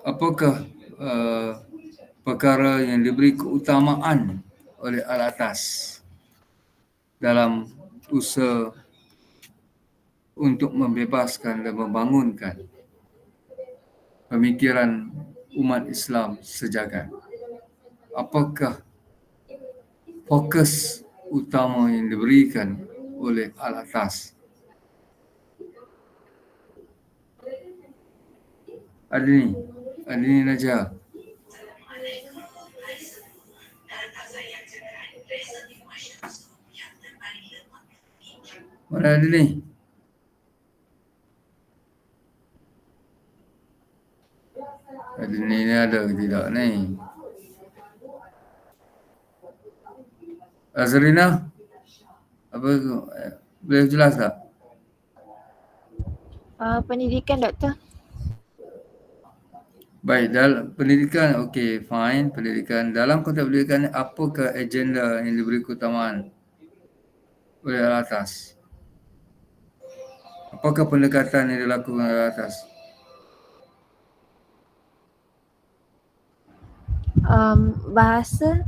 Apakah perkara yang diberi keutamaan oleh al-atas dalam usaha untuk membebaskan dan membangunkan pemikiran umat Islam sejagat? Apakah fokus utama yang diberikan oleh al-atas? Adni Najah. Mana Adni? Adni ni ada ke tidak ni? Azrina? Apa boleh jelas tak? Pendidikan, Doktor. Baik, dalam pendidikan, okey, fine, pendidikan. Dalam konteks pendidikan, apakah agenda yang diberi keutamaan oleh al-atas? Apakah pendekatan yang dilakukan oleh al-atas? Bahasa.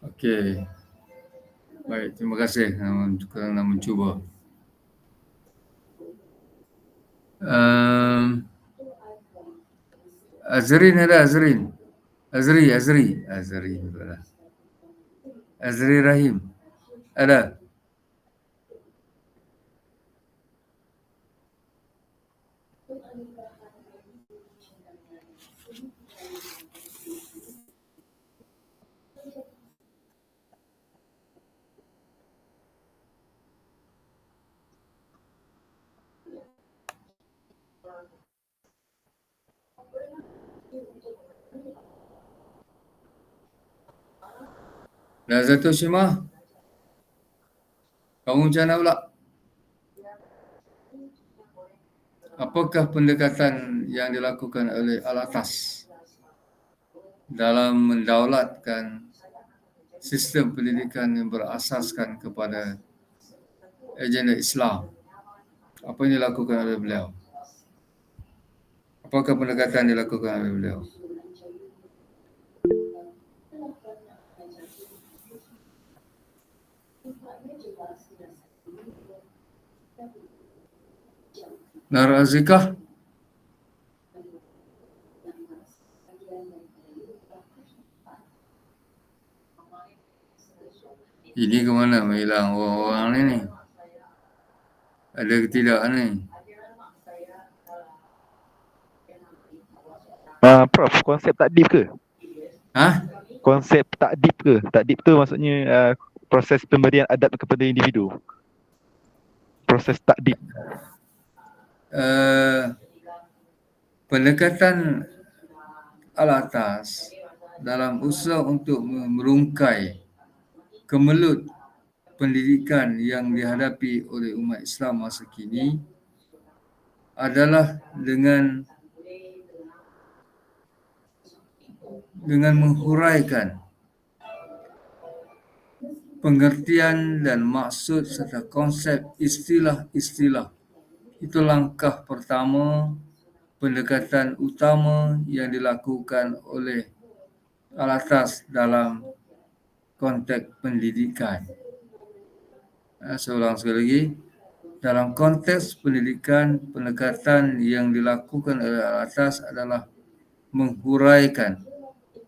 Okey. Baik, terima kasih kerana mencuba. Azrin ada Azrin. Azri Rahim. Ada? Nazatul Syimah. Kamu macam mana pula? Apakah pendekatan yang dilakukan oleh al-atas dalam mendaulatkan sistem pendidikan yang berasaskan kepada agenda Islam. Apa yang dilakukan oleh beliau? Apakah pendekatan dilakukan oleh beliau? Narazikah? Ini ke mana menghilang orang-orang ni? Ada ke tidak ni? Prof, konsep takdib ke? Ha? Konsep takdib ke? Takdib tu maksudnya proses pemberian adab kepada individu. Proses takdib. Pendekatan al-atas dalam usaha untuk merungkai kemelut pendidikan yang dihadapi oleh umat Islam masa kini adalah dengan menghuraikan pengertian dan maksud serta konsep istilah-istilah. Itu langkah pertama, pendekatan utama yang dilakukan oleh al-atas dalam konteks pendidikan. Saya ulang sekali lagi. Dalam konteks pendidikan, pendekatan yang dilakukan oleh al-atas adalah menghuraikan,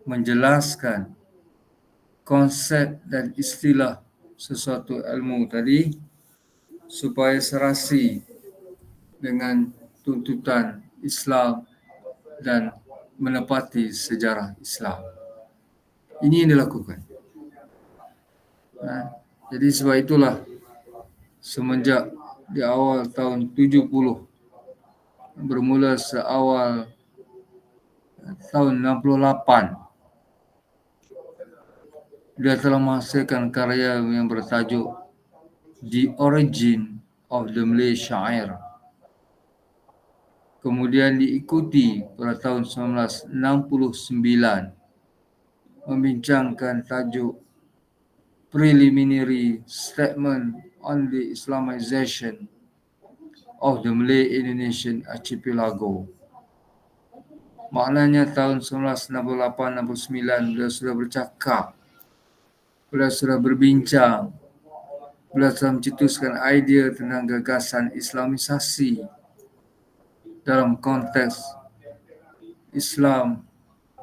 menjelaskan konsep dan istilah sesuatu ilmu tadi supaya serasi dengan tuntutan Islam dan menepati sejarah Islam. Ini yang dilakukan. Jadi sebab itulah semenjak di awal tahun 70, bermula seawal tahun 68, dia telah menghasilkan karya yang bertajuk The Origin of the Malay Syair. Kemudian diikuti pada tahun 1969 membincangkan tajuk Preliminary Statement on the Islamization of the Malay Indonesian Archipelago. Maknanya tahun 1968-69 beliau sudah bercakap, beliau sudah berbincang, beliau telah mencetuskan idea tentang gagasan Islamisasi dalam konteks Islam,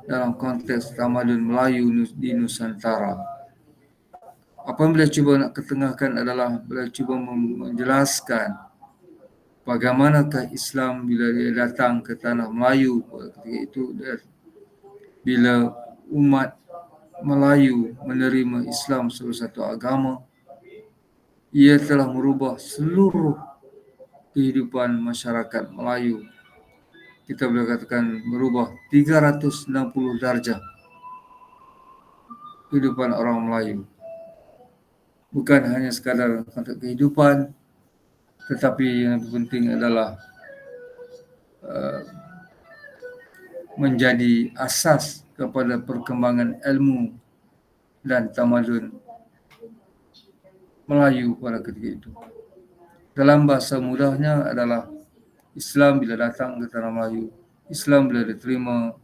dalam konteks tamadun Melayu di Nusantara. Apa yang beliau cuba nak ketengahkan adalah beliau cuba menjelaskan bagaimanakah Islam bila dia datang ke tanah Melayu pada ketika itu, bila umat Melayu menerima Islam sebagai satu agama, ia telah merubah seluruh kehidupan masyarakat Melayu. Kita boleh katakan merubah 360 darjah kehidupan orang Melayu. Bukan hanya sekadar konteks kehidupan, tetapi yang penting adalah menjadi asas kepada perkembangan ilmu dan tamadun Melayu pada ketika itu. Dalam bahasa mudahnya adalah Islam bila datang ke tanah Melayu, Islam bila diterima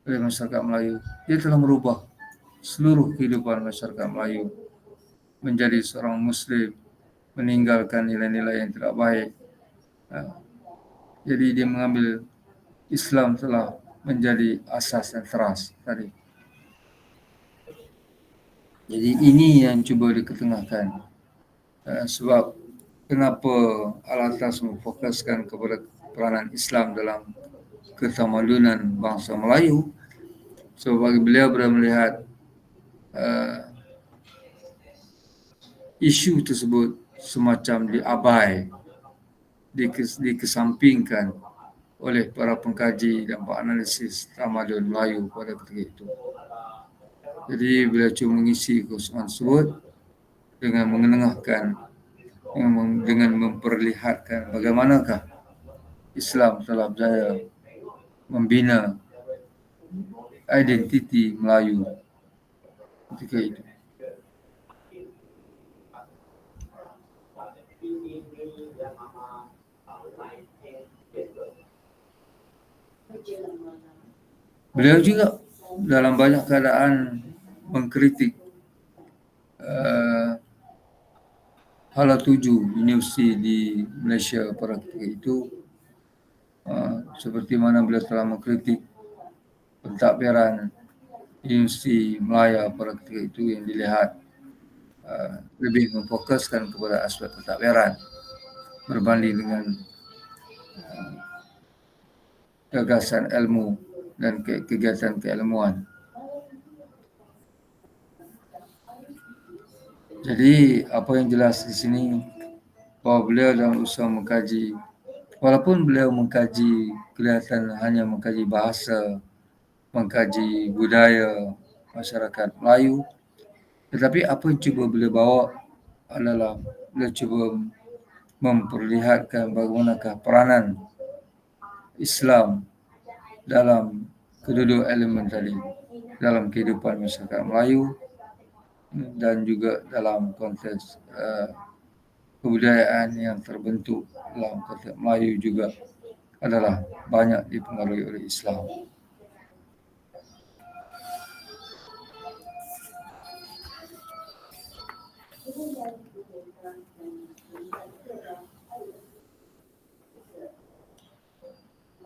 oleh masyarakat Melayu, dia telah merubah seluruh kehidupan masyarakat Melayu menjadi seorang Muslim, meninggalkan nilai-nilai yang tidak baik. Jadi dia mengambil Islam telah menjadi asas dan teras tadi. Jadi ini yang cuba diketengahkan. Sebab kenapa al-atas memfokuskan kepada peranan Islam dalam ketamadunan bangsa Melayu? Sebab bagi beliau melihat isu tersebut semacam diabai, dikesampingkan oleh para pengkaji dan penganalisis tamadun Melayu pada ketika itu. Jadi beliau cuba mengisi kekosongan tersebut dengan mengenengahkan, dengan memperlihatkan bagaimanakah Islam telah berjaya membina identiti Melayu ketika itu. Beliau juga dalam banyak keadaan mengkritik Hala 7 universiti di Malaysia pada ketika itu, seperti mana beliau telah mengkritik pentadbiran Universiti Melaya pada ketika itu yang dilihat lebih memfokuskan kepada aspek pentadbiran berbanding dengan gagasan ilmu dan kegiatan keilmuan. Jadi apa yang jelas di sini bahawa beliau dalam usaha mengkaji, walaupun beliau mengkaji kelihatan hanya mengkaji bahasa, mengkaji budaya masyarakat Melayu, tetapi apa yang cuba beliau bawa adalah beliau cuba memperlihatkan bagaimanakah peranan Islam dalam kedua-dua elemen tadi, dalam kehidupan masyarakat Melayu dan juga dalam konteks kebudayaan yang terbentuk dalam konteks Melayu juga adalah banyak dipengaruhi oleh Islam.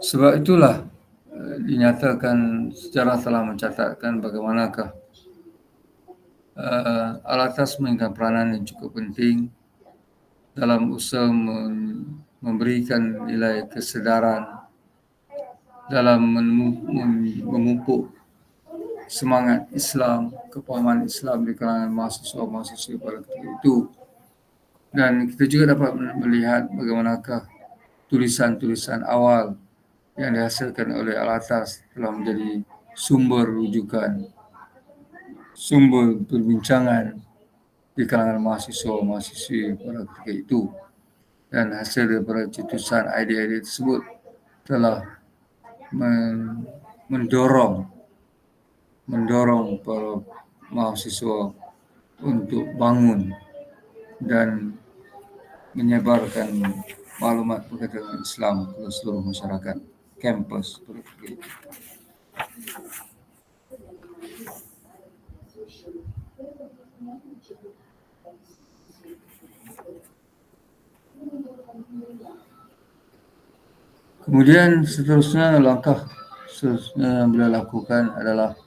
Sebab itulah dinyatakan sejarah telah mencatatkan bagaimanakah Al-Atas mainkan peranan yang cukup penting dalam usaha memberikan nilai kesedaran dalam memupuk semangat Islam, kepahaman Islam di kalangan mahasiswa-mahasiswa pada ketika itu. Dan kita juga dapat melihat bagaimanakah tulisan-tulisan awal yang dihasilkan oleh Al-Atas telah menjadi sumber rujukan, sumber perbincangan di kalangan mahasiswa-mahasiswi pada ketika itu. Dan hasil daripada cetusan idea-idea tersebut telah mendorong para mahasiswa untuk bangun dan menyebarkan maklumat berkaitan dengan Islam ke seluruh masyarakat kampus pada ketika itu. Kemudian langkah seterusnya yang beliau lakukan adalah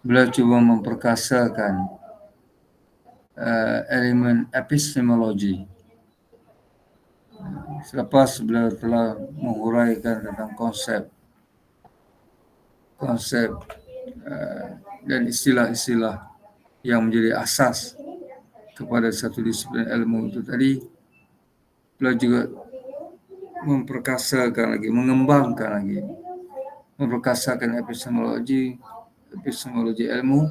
beliau cuba memperkasakan elemen epistemologi. Selepas beliau telah menghuraikan tentang konsep dan istilah-istilah yang menjadi asas kepada satu disiplin ilmu itu tadi, beliau juga memperkasakan lagi, mengembangkan lagi, memperkasakan epistemologi ilmu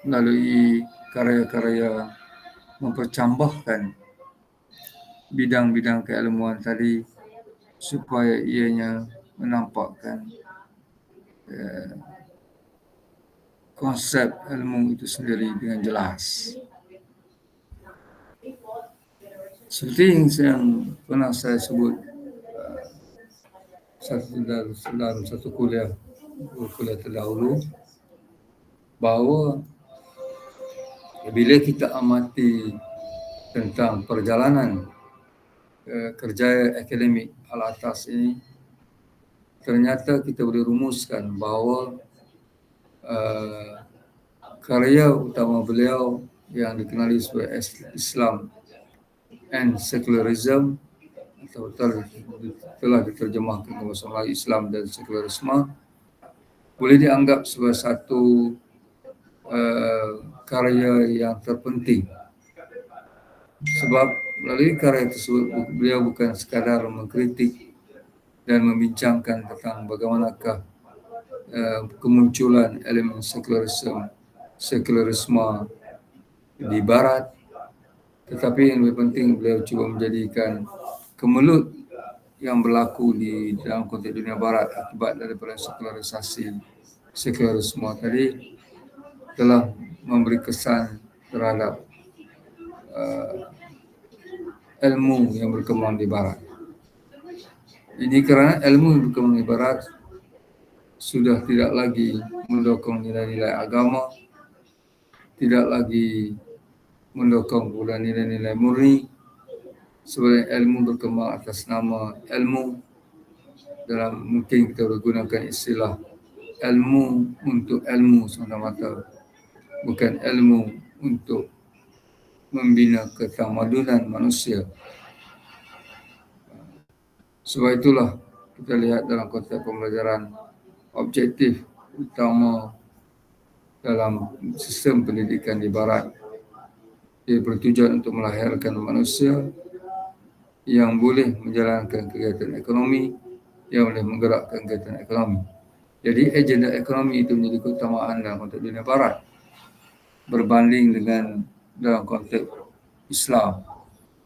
melalui karya-karya mempercambahkan bidang-bidang keilmuan tadi supaya ianya menampakkan konsep ilmu itu sendiri dengan jelas. Seperti yang pernah saya sebut dalam satu kuliah terdahulu, bahawa bila kita amati tentang perjalanan kerjaya akademik Al-Atas ini, ternyata kita boleh rumuskan bahawa karya utama beliau yang dikenali sebagai Islam and Secularism, atau telah diterjemahkan ke bahasa Melayu Islam dan Sekularisme, boleh dianggap sebagai satu karya yang terpenting. Sebab melalui karya tersebut beliau bukan sekadar mengkritik dan membincangkan tentang bagaimanakah kemunculan elemen sekularisme di Barat, tetapi yang lebih penting beliau cuba menjadikan kemelut yang berlaku di dalam konteks dunia Barat akibat daripada sekularisme tadi telah memberi kesan terhadap ilmu yang berkembang di barat. Ini kerana ilmu yang berkembang di barat sudah tidak lagi mendukung nilai-nilai agama, tidak lagi mendukung pula nilai-nilai murni. Sebenarnya ilmu berkembang atas nama ilmu, dalam mungkin kita gunakan istilah ilmu untuk ilmu semata-mata, bukan ilmu untuk membina ketamadunan manusia. Sebab itulah kita lihat dalam konteks pembelajaran objektif utama dalam sistem pendidikan di barat, ia bertujuan untuk melahirkan manusia yang boleh menjalankan kegiatan ekonomi, yang boleh menggerakkan kegiatan ekonomi. Jadi agenda ekonomi itu menjadi keutamaan dalam konteks dunia barat berbanding dengan dalam konteks Islam.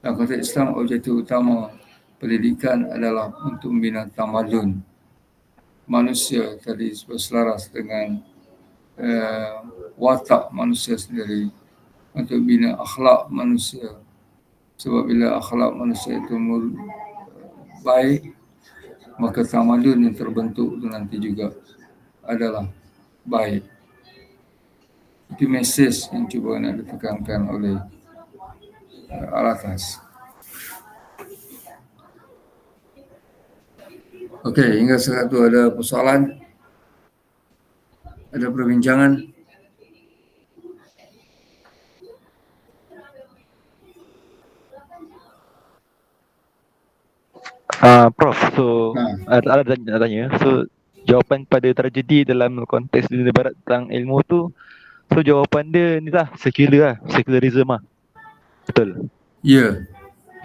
Dalam konteks Islam, objektif utama pendidikan adalah untuk membina tamadun manusia tadi berselaras dengan watak manusia sendiri, untuk bina akhlak manusia. Sebab bila akhlak manusia itu baik, maka tamadun yang terbentuk itu nanti juga adalah baik. Itu mesej yang cuba nak ditekankan oleh Al-Atas. Okey, hingga saat itu ada persoalan? Ada perbincangan? Prof, so ada tanya. So jawapan pada tragedi dalam konteks dunia barat tentang ilmu tu, so jawapan dia ni lah, secularism lah. Betul? Ya,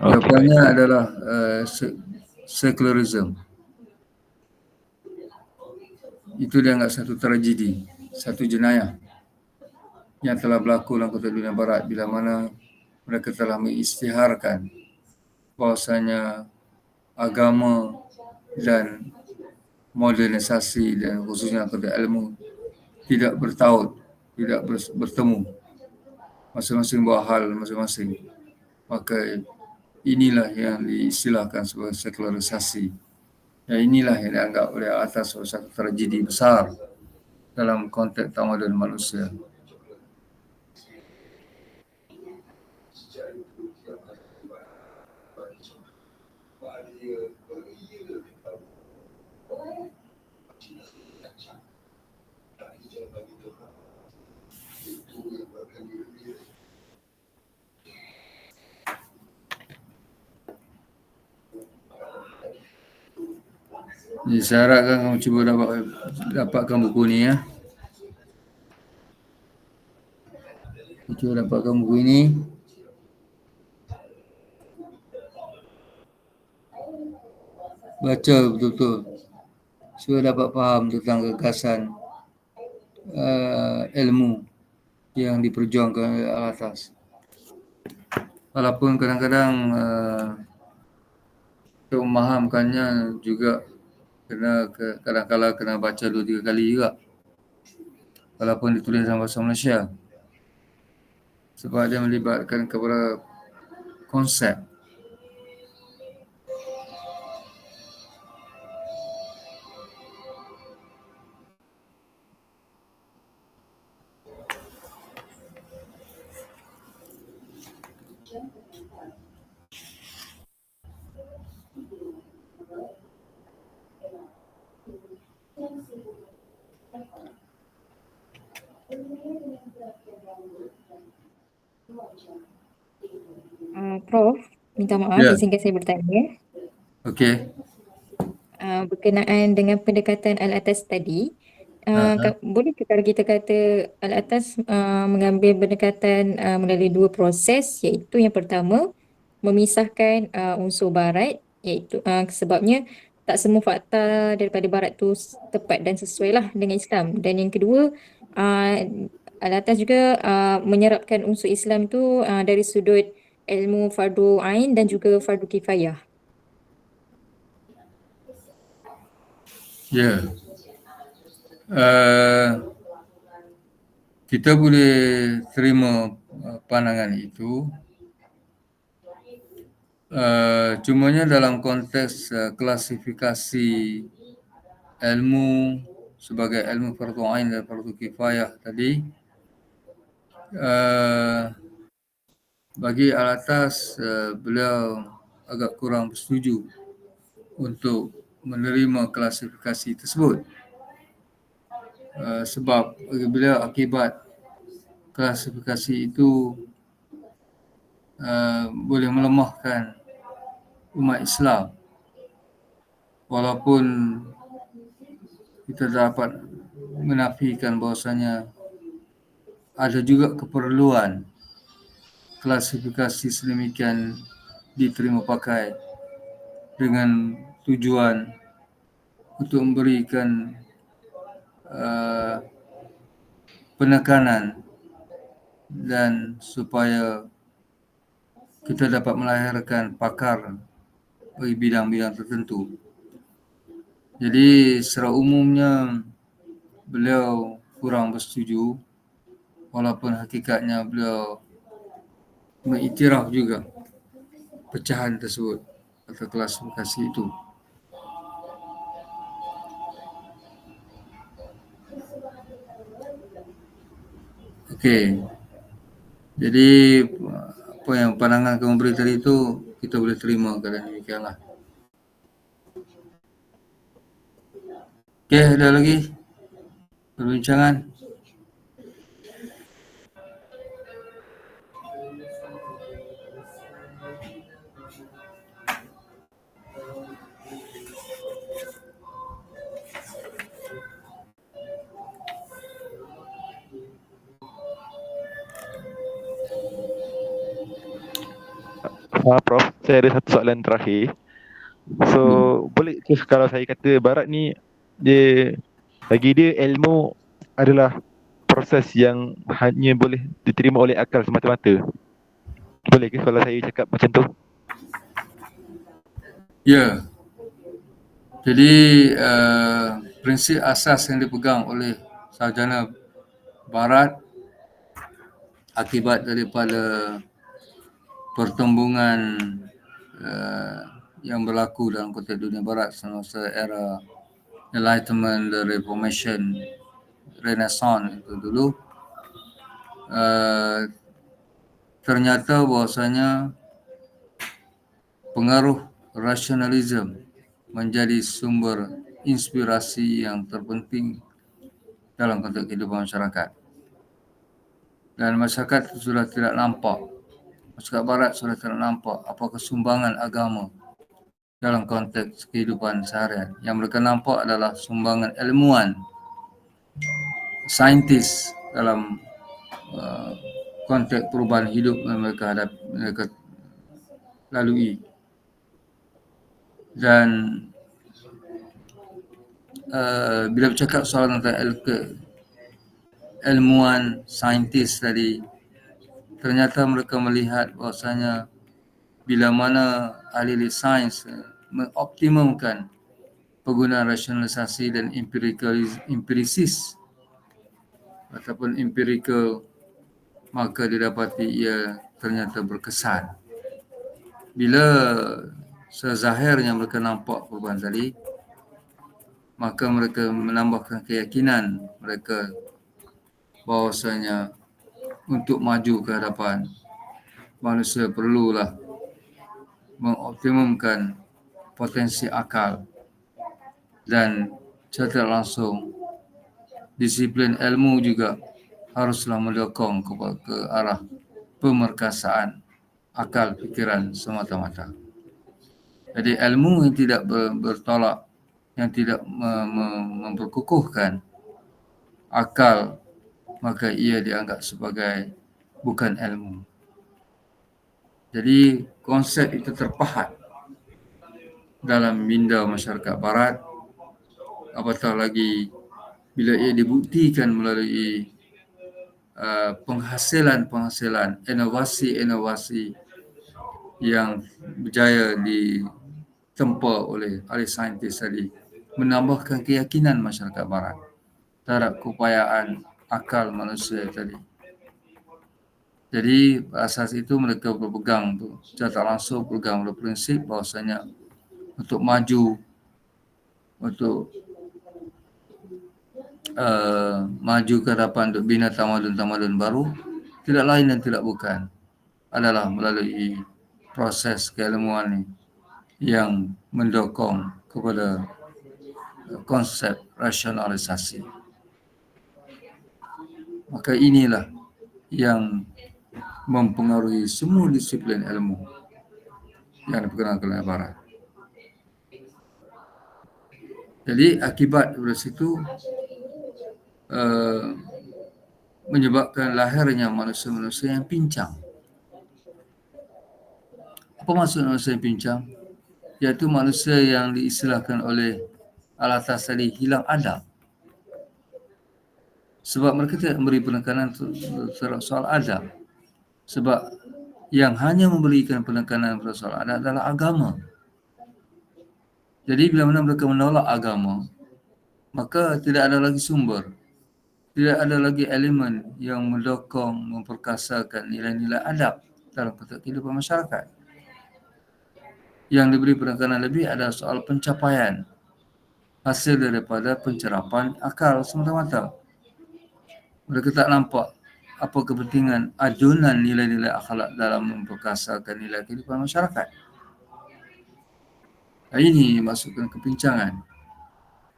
jawapannya Okay. adalah secularism. Itu dianggap satu tragedi, satu jenayah yang telah berlaku dalam konteks dunia barat bila mana mereka telah mengisytiharkan bahawasanya agama dan modernisasi dan khususnya konteks ilmu tidak bertaut, tidak bertemu, masing-masing buat hal masing-masing. Maka inilah yang diistilahkan sebagai sekularisasi. Dan inilah yang dianggap oleh atas sebagai satu tragedi besar dalam konteks tamadun manusia. Jadi saya harapkan kamu cuba dapatkan buku ni ya. Cuba dapatkan buku ini. Baca betul-betul. Supaya dapat faham tentang gagasan ilmu yang diperjuangkan oleh Al-Atas. Walaupun kadang-kadang untuk memahamkannya juga kadang-kadang kena baca 2-3 kali juga. Walaupun ditulis dalam bahasa Malaysia. Sebab dia melibatkan kepada konsep. Prof, minta maaf, Ya. izinkan saya bertanya. Okey. Berkenaan dengan pendekatan Al-Atas tadi, boleh ke kalau kita kata Al-Atas mengambil pendekatan melalui 2 proses, iaitu yang pertama memisahkan unsur barat, iaitu sebabnya tak semua fakta daripada barat tu tepat dan sesuai lah dengan Islam, dan yang kedua Al-Atas juga menyerapkan unsur Islam tu dari sudut ilmu fardu ain dan juga fardu kifayah. Ya. Kita boleh terima pandangan itu Cumanya dalam konteks klasifikasi ilmu sebagai ilmu fardu ain dan fardu kifayah tadi, bagi Al-Atas beliau agak kurang bersetuju untuk menerima klasifikasi tersebut. Sebab bagi beliau akibat klasifikasi itu boleh melemahkan umat Islam, walaupun kita dapat menafikan bahawasanya ada juga keperluan klasifikasi sedemikian diterima pakai dengan tujuan untuk memberikan penekanan dan supaya kita dapat melahirkan pakar bagi bidang-bidang tertentu. Jadi secara umumnya beliau kurang bersetuju, walaupun hakikatnya beliau mengiktiraf juga pecahan tersebut atau klasifikasi itu. Okey. Jadi apa yang pandangan kamu beri tadi itu kita boleh terima keadaan demikianlah. Okey, ada lagi perbincangan? Prof, saya ada satu soalan terakhir. So, boleh ke kalau saya kata barat ni dia bagi dia ilmu adalah proses yang hanya boleh diterima oleh akal semata-mata. Boleh ke kalau saya cakap macam tu? Ya. Jadi prinsip asas yang dipegang oleh sarjana barat akibat daripada pertembungan yang berlaku dalam konteks dunia barat semasa era Enlightenment, the Reformation, Renaissance itu dulu, ternyata bahawasanya pengaruh rasionalisme menjadi sumber inspirasi yang terpenting dalam konteks kehidupan masyarakat. Dan masyarakat sudah tidak nampak, masyarakat barat sudah tidak nampak apakah sumbangan agama dalam konteks kehidupan seharian. Yang mereka nampak adalah sumbangan ilmuwan, saintis dalam konteks perubahan hidup yang mereka lalui. Dan bila bercakap soal tentang ilmuwan, saintis tadi, ternyata mereka melihat bahawasanya bila mana ahli sains mengoptimumkan penggunaan rasionalisasi dan empirisis ataupun empirical, maka didapati ia ternyata berkesan. Bila sezahirnya mereka nampak perubahan tadi, maka mereka menambahkan keyakinan mereka bahawasanya untuk maju ke hadapan, manusia perlulah mengoptimumkan potensi akal dan secara langsung disiplin ilmu juga haruslah mendukung ke arah pemerkasaan akal fikiran semata-mata. Jadi ilmu yang tidak bertolak, yang tidak memperkukuhkan akal, maka ia dianggap sebagai bukan ilmu. Jadi konsep itu terpahat dalam minda masyarakat barat, apatah lagi bila ia dibuktikan melalui penghasilan, inovasi-inovasi yang berjaya ditempa oleh ahli saintis tadi, menambahkan keyakinan masyarakat barat terhadap keupayaan akal manusia tadi. Jadi asas itu mereka berpegang tu, secara tak langsung berpegang pada prinsip bahawasanya untuk maju, untuk maju ke hadapan untuk bina tamadun-tamadun baru, tidak lain dan tidak bukan adalah melalui proses keilmuan ni yang mendukung kepada konsep rasionalisasi. Maka inilah yang mempengaruhi semua disiplin ilmu yang diperkenalkan oleh Barat. Jadi akibat dari situ menyebabkan lahirnya manusia-manusia yang pincang. Apa maksud manusia yang pincang? Iaitu manusia yang diistilahkan oleh Al-Atas tadi hilang adab. Sebab mereka tidak memberi penekanan terhadap soal adab. Sebab yang hanya memberikan penekanan terhadap soal adab adalah agama. Jadi bila mana mereka menolak agama, maka tidak ada lagi sumber, tidak ada lagi elemen yang mendukung, memperkasakan nilai-nilai adab dalam konteks kehidupan masyarakat. Yang diberi penekanan lebih adalah soal pencapaian hasil daripada pencerapan akal semata-mata. Mereka tak nampak apa kepentingan adunan nilai-nilai akhlak dalam memperkasakan nilai kehidupan masyarakat. Ini masukkan kepincangan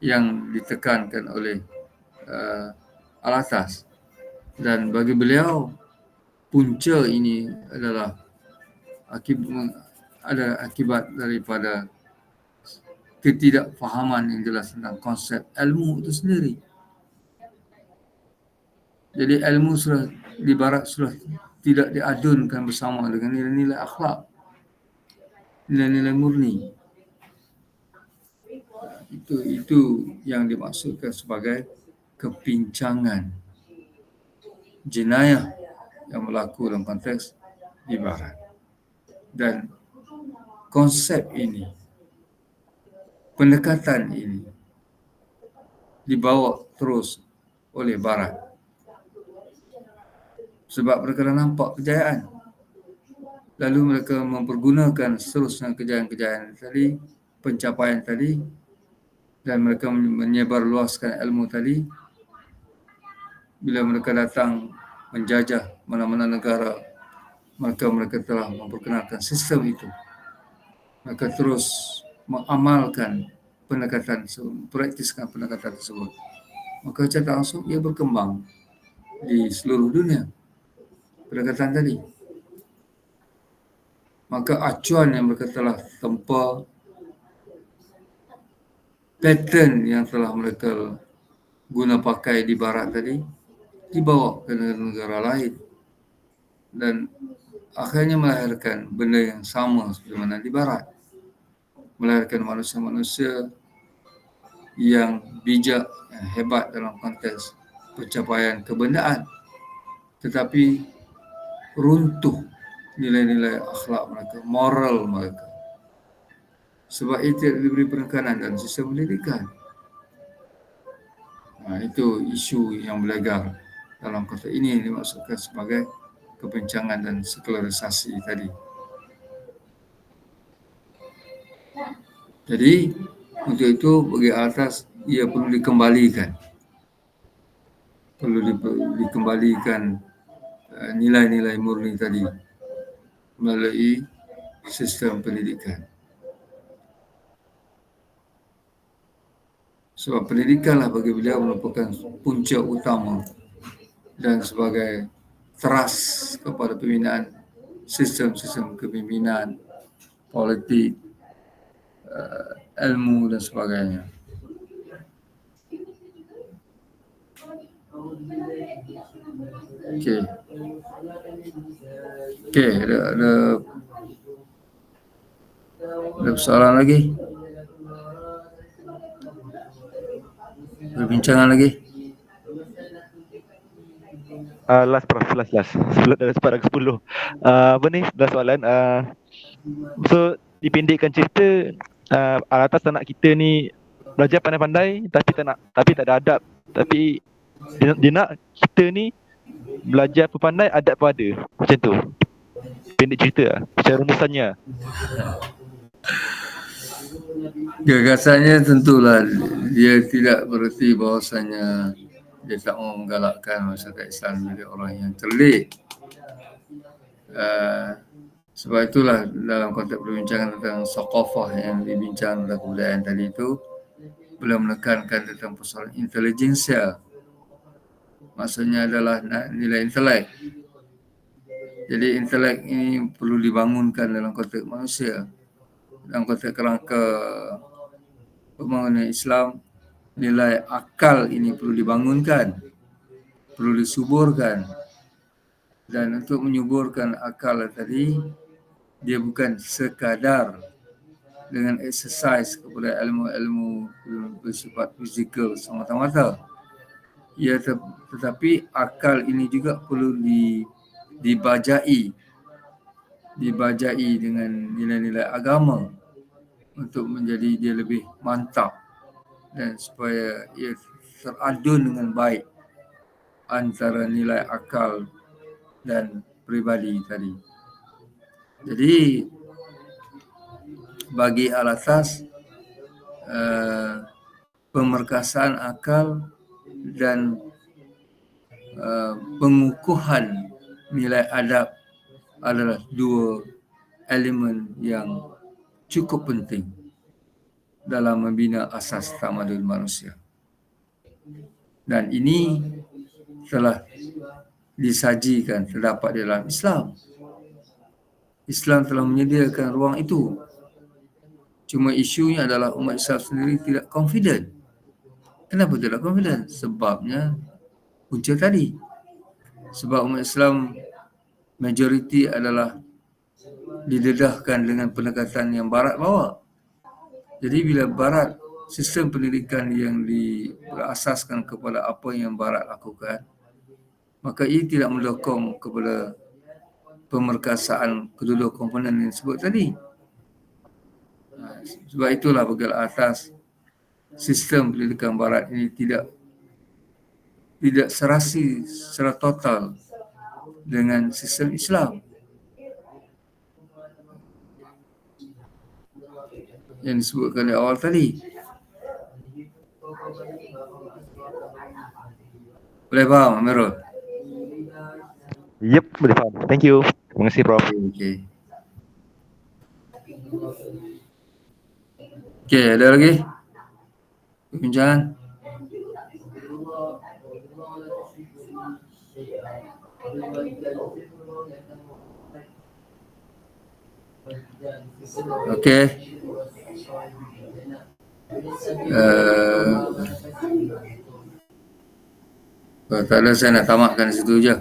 yang ditekankan oleh Al-Atas. Dan bagi beliau, punca ini adalah akibat daripada ketidakfahaman yang jelas tentang konsep ilmu itu sendiri. Jadi ilmu sudah di Barat sudah tidak diadunkan bersama dengan nilai-nilai akhlak, nilai-nilai murni. Itu yang dimaksudkan sebagai kepincangan, jenayah yang berlaku dalam konteks di Barat. Dan konsep ini, pendekatan ini dibawa terus oleh Barat. Sebab mereka dah nampak kejayaan. Lalu mereka mempergunakan seterusnya kejayaan-kejayaan tadi, pencapaian tadi, dan mereka menyebarluaskan ilmu tadi. Bila mereka datang menjajah mana-mana negara, maka mereka telah memperkenalkan sistem itu. Mereka terus mengamalkan pendekatan tersebut, praktiskan pendekatan tersebut. Maka secara langsung ia berkembang di seluruh dunia, pendekatan tadi. Maka acuan yang mereka telah tempa, pattern yang telah mereka guna pakai di Barat tadi, dibawa ke negara-negara lain. Dan akhirnya melahirkan benda yang sama seperti mana di Barat. Melahirkan manusia-manusia yang bijak, yang hebat dalam konteks pencapaian kebendaan. Tetapi runtuh nilai-nilai akhlak mereka, moral mereka. Sebab itu tidak diberi penekanan dalam sistem pendidikan. Itu isu yang berlegar dalam konteks ini yang dimaksudkan sebagai kepincangan dan sekularisasi tadi. Jadi untuk itu bagi atas ia perlu dikembalikan. Perlu dikembalikan nilai-nilai murni tadi melalui sistem pendidikan. Sebab pendidikanlah bagi beliau merupakan punca utama dan sebagai teras kepada pembinaan sistem-sistem kepimpinan, politik, ilmu dan sebagainya. Okey, ada persoalan lagi? Perbincangan lagi? Last Prof, last. Sebelum dah sempat ke 10. Apa ni, dah soalan. So, dipendekkan cerita, Al-Atas anak kita ni belajar pandai-pandai tapi tak ada adab. Tapi dia nak kita ni belajar pun pandai, adat pun ada. Macam tu. Pendek cerita lah. Secara rumusannya. Gagasannya tentulah dia tidak bererti bahawasanya dia tak mahu menggalakkan masyarakat Islam menjadi orang yang terlik. Sebab itulah dalam konteks perbincangan tentang saqafah yang dibincang tentang kebudayaan tadi itu, beliau menekankan tentang persoalan intelijensia. Maksudnya adalah nilai intelek. Jadi intelek ini perlu dibangunkan dalam konteks manusia. Dalam konteks kerangka pembangunan Islam, nilai akal ini perlu dibangunkan, perlu disuburkan. Dan untuk menyuburkan akal tadi, dia bukan sekadar dengan exercise kepada ilmu-ilmu bersifat fizikal semata-mata. Ya, tetapi akal ini juga perlu dibajai dengan nilai-nilai agama untuk menjadi dia lebih mantap dan supaya ia teradun dengan baik antara nilai akal dan peribadi tadi. Jadi bagi Al-Atas, pemerkasaan akal dan pengukuhan nilai adab adalah dua elemen yang cukup penting dalam membina asas tamadun manusia. Dan ini telah disajikan, terdapat di dalam Islam. Islam telah menyediakan ruang itu. Cuma isunya adalah umat Islam sendiri tidak confident. Kenapa tidak confident? Sebabnya punca tadi. Sebab umat Islam majoriti adalah didedahkan dengan pendekatan yang Barat bawa. Jadi bila Barat, sistem pendidikan yang berasaskan kepada apa yang Barat lakukan, maka ia tidak mendukung kepada pemerkasaan kedua komponen yang disebut tadi. Sebab itulah bagi Al-Atas, sistem pendidikan Barat ini tidak serasi secara total dengan sistem Islam yang disebutkan di awal tadi. Boleh faham, Amirul? Yep, boleh faham. Thank you. Terima kasih, Prof. Okey, ada lagi perbincangan? Okey. Kalau tak ada, saya nak tamatkan di situ je.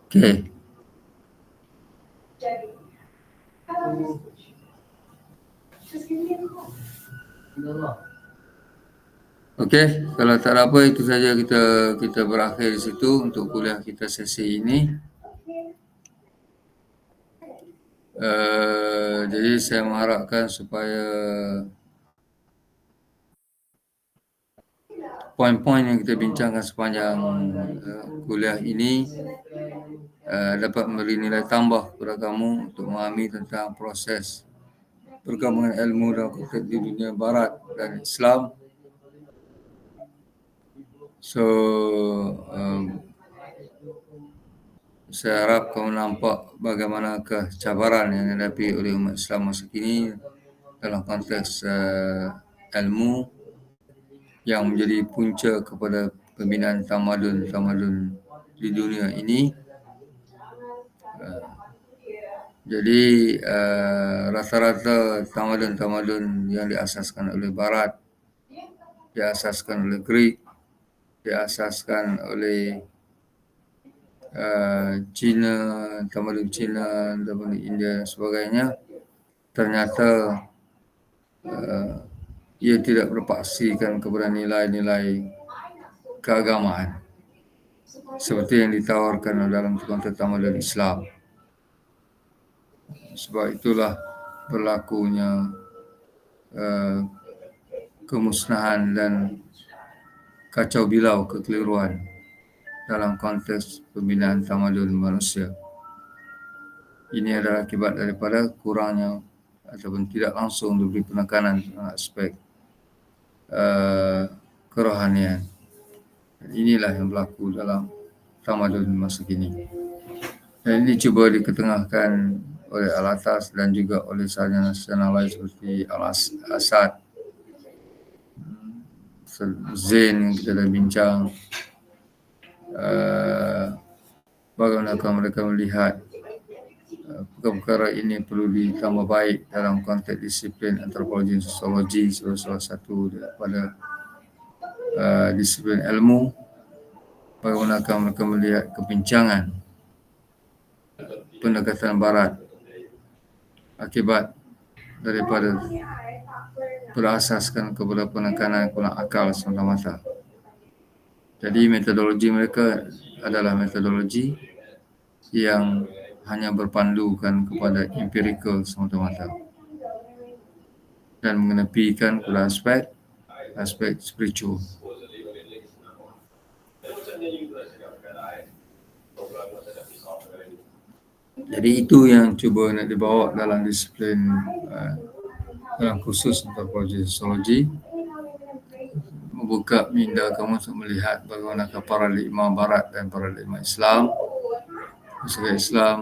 Okey. Okey, kalau tak ada apa, itu saja kita berakhir di situ untuk kuliah kita sesi ini. Jadi saya mengharapkan supaya poin-poin yang kita bincangkan sepanjang kuliah ini dapat memberi nilai tambah kepada kamu untuk memahami tentang proses perkembangan ilmu dan konteks di dunia Barat dan Islam. So, saya harap kamu nampak bagaimanakah cabaran yang dihadapi oleh umat Islam masa kini dalam konteks ilmu yang menjadi punca kepada pembinaan tamadun di dunia ini. Jadi rata-rata tamadun yang diasaskan oleh Barat, diasaskan oleh Greek, diasaskan oleh China, tamadun China, tamadun India dan sebagainya, ternyata ia tidak berpaksikan kepada nilai-nilai keagamaan seperti yang ditawarkan dalam konteks tamadun Islam. Sebab itulah berlakunya kemusnahan dan kacau bilau kekeliruan dalam konteks pembinaan tamadun manusia. Ini adalah akibat daripada kurangnya ataupun tidak langsung diberi penekanan aspek kerohanian. Dan inilah yang berlaku dalam tamadun masa kini. Dan ini cuba diketengahkan oleh Al-Atas dan juga oleh sarjana lain seperti Al-Asad, Zain yang kita dah bincang. Bagaimana mereka melihat perkara ini perlu ditambah baik dalam konteks disiplin antropologi dan sosiologi sebagai salah satu daripada disiplin ilmu. Bagaimana mereka melihat kebincangan pendekatan barat akibat daripada berasaskan kepada penekanan akal semata-mata. Jadi metodologi mereka adalah metodologi yang hanya berpandukan kepada empirical semata-mata dan mengenepikan pada aspek spiritual. Jadi itu yang cuba nak dibawa dalam disiplin dalam khusus antropologi sosiologi, membuka minda kamu untuk melihat bagaimana paradigma barat dan paradigma Islam, masyarakat Islam,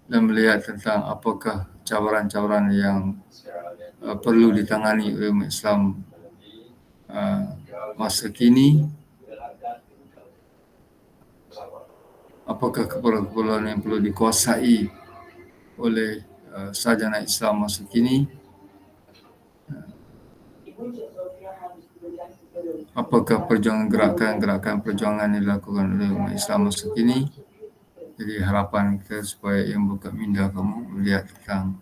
dan melihat tentang apakah cabaran-cabaran yang perlu ditangani oleh umat Islam masa kini, apakah keperluan yang perlu dikuasai oleh sarjana Islam masa kini, apakah gerakan-gerakan perjuangan yang dilakukan oleh umat Islam masa kini. Jadi harapan kita supaya yang buka minda kamu melihat tentang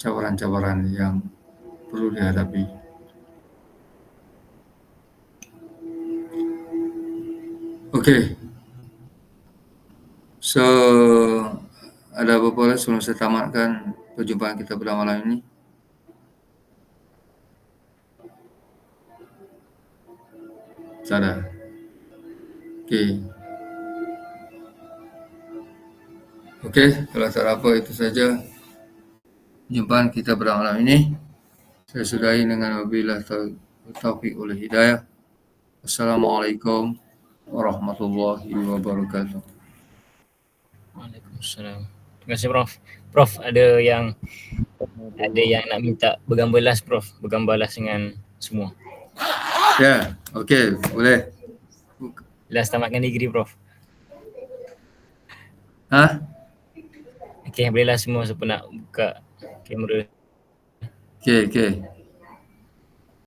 cabaran-cabaran yang perlu dihadapi. Okey. So, ada apa-apa sebelum saya tamatkan perjumpaan kita pada malam ini? Tak ada. Okey, kalau tak ada apa, itu saja perjumpaan kita pada malam ini. Saya sudahi dengan wabillahi taufiq wal hidayah. Assalamualaikum warahmatullahi wabarakatuh. Waalaikumsalam. Terima kasih Prof. Prof, ada yang nak minta bergambar last Prof, bergambar last dengan semua. Ya, okey, boleh. Last tamatkan degree Prof. Ha? Okey, bolehlah semua siapa nak buka kamera. Okey.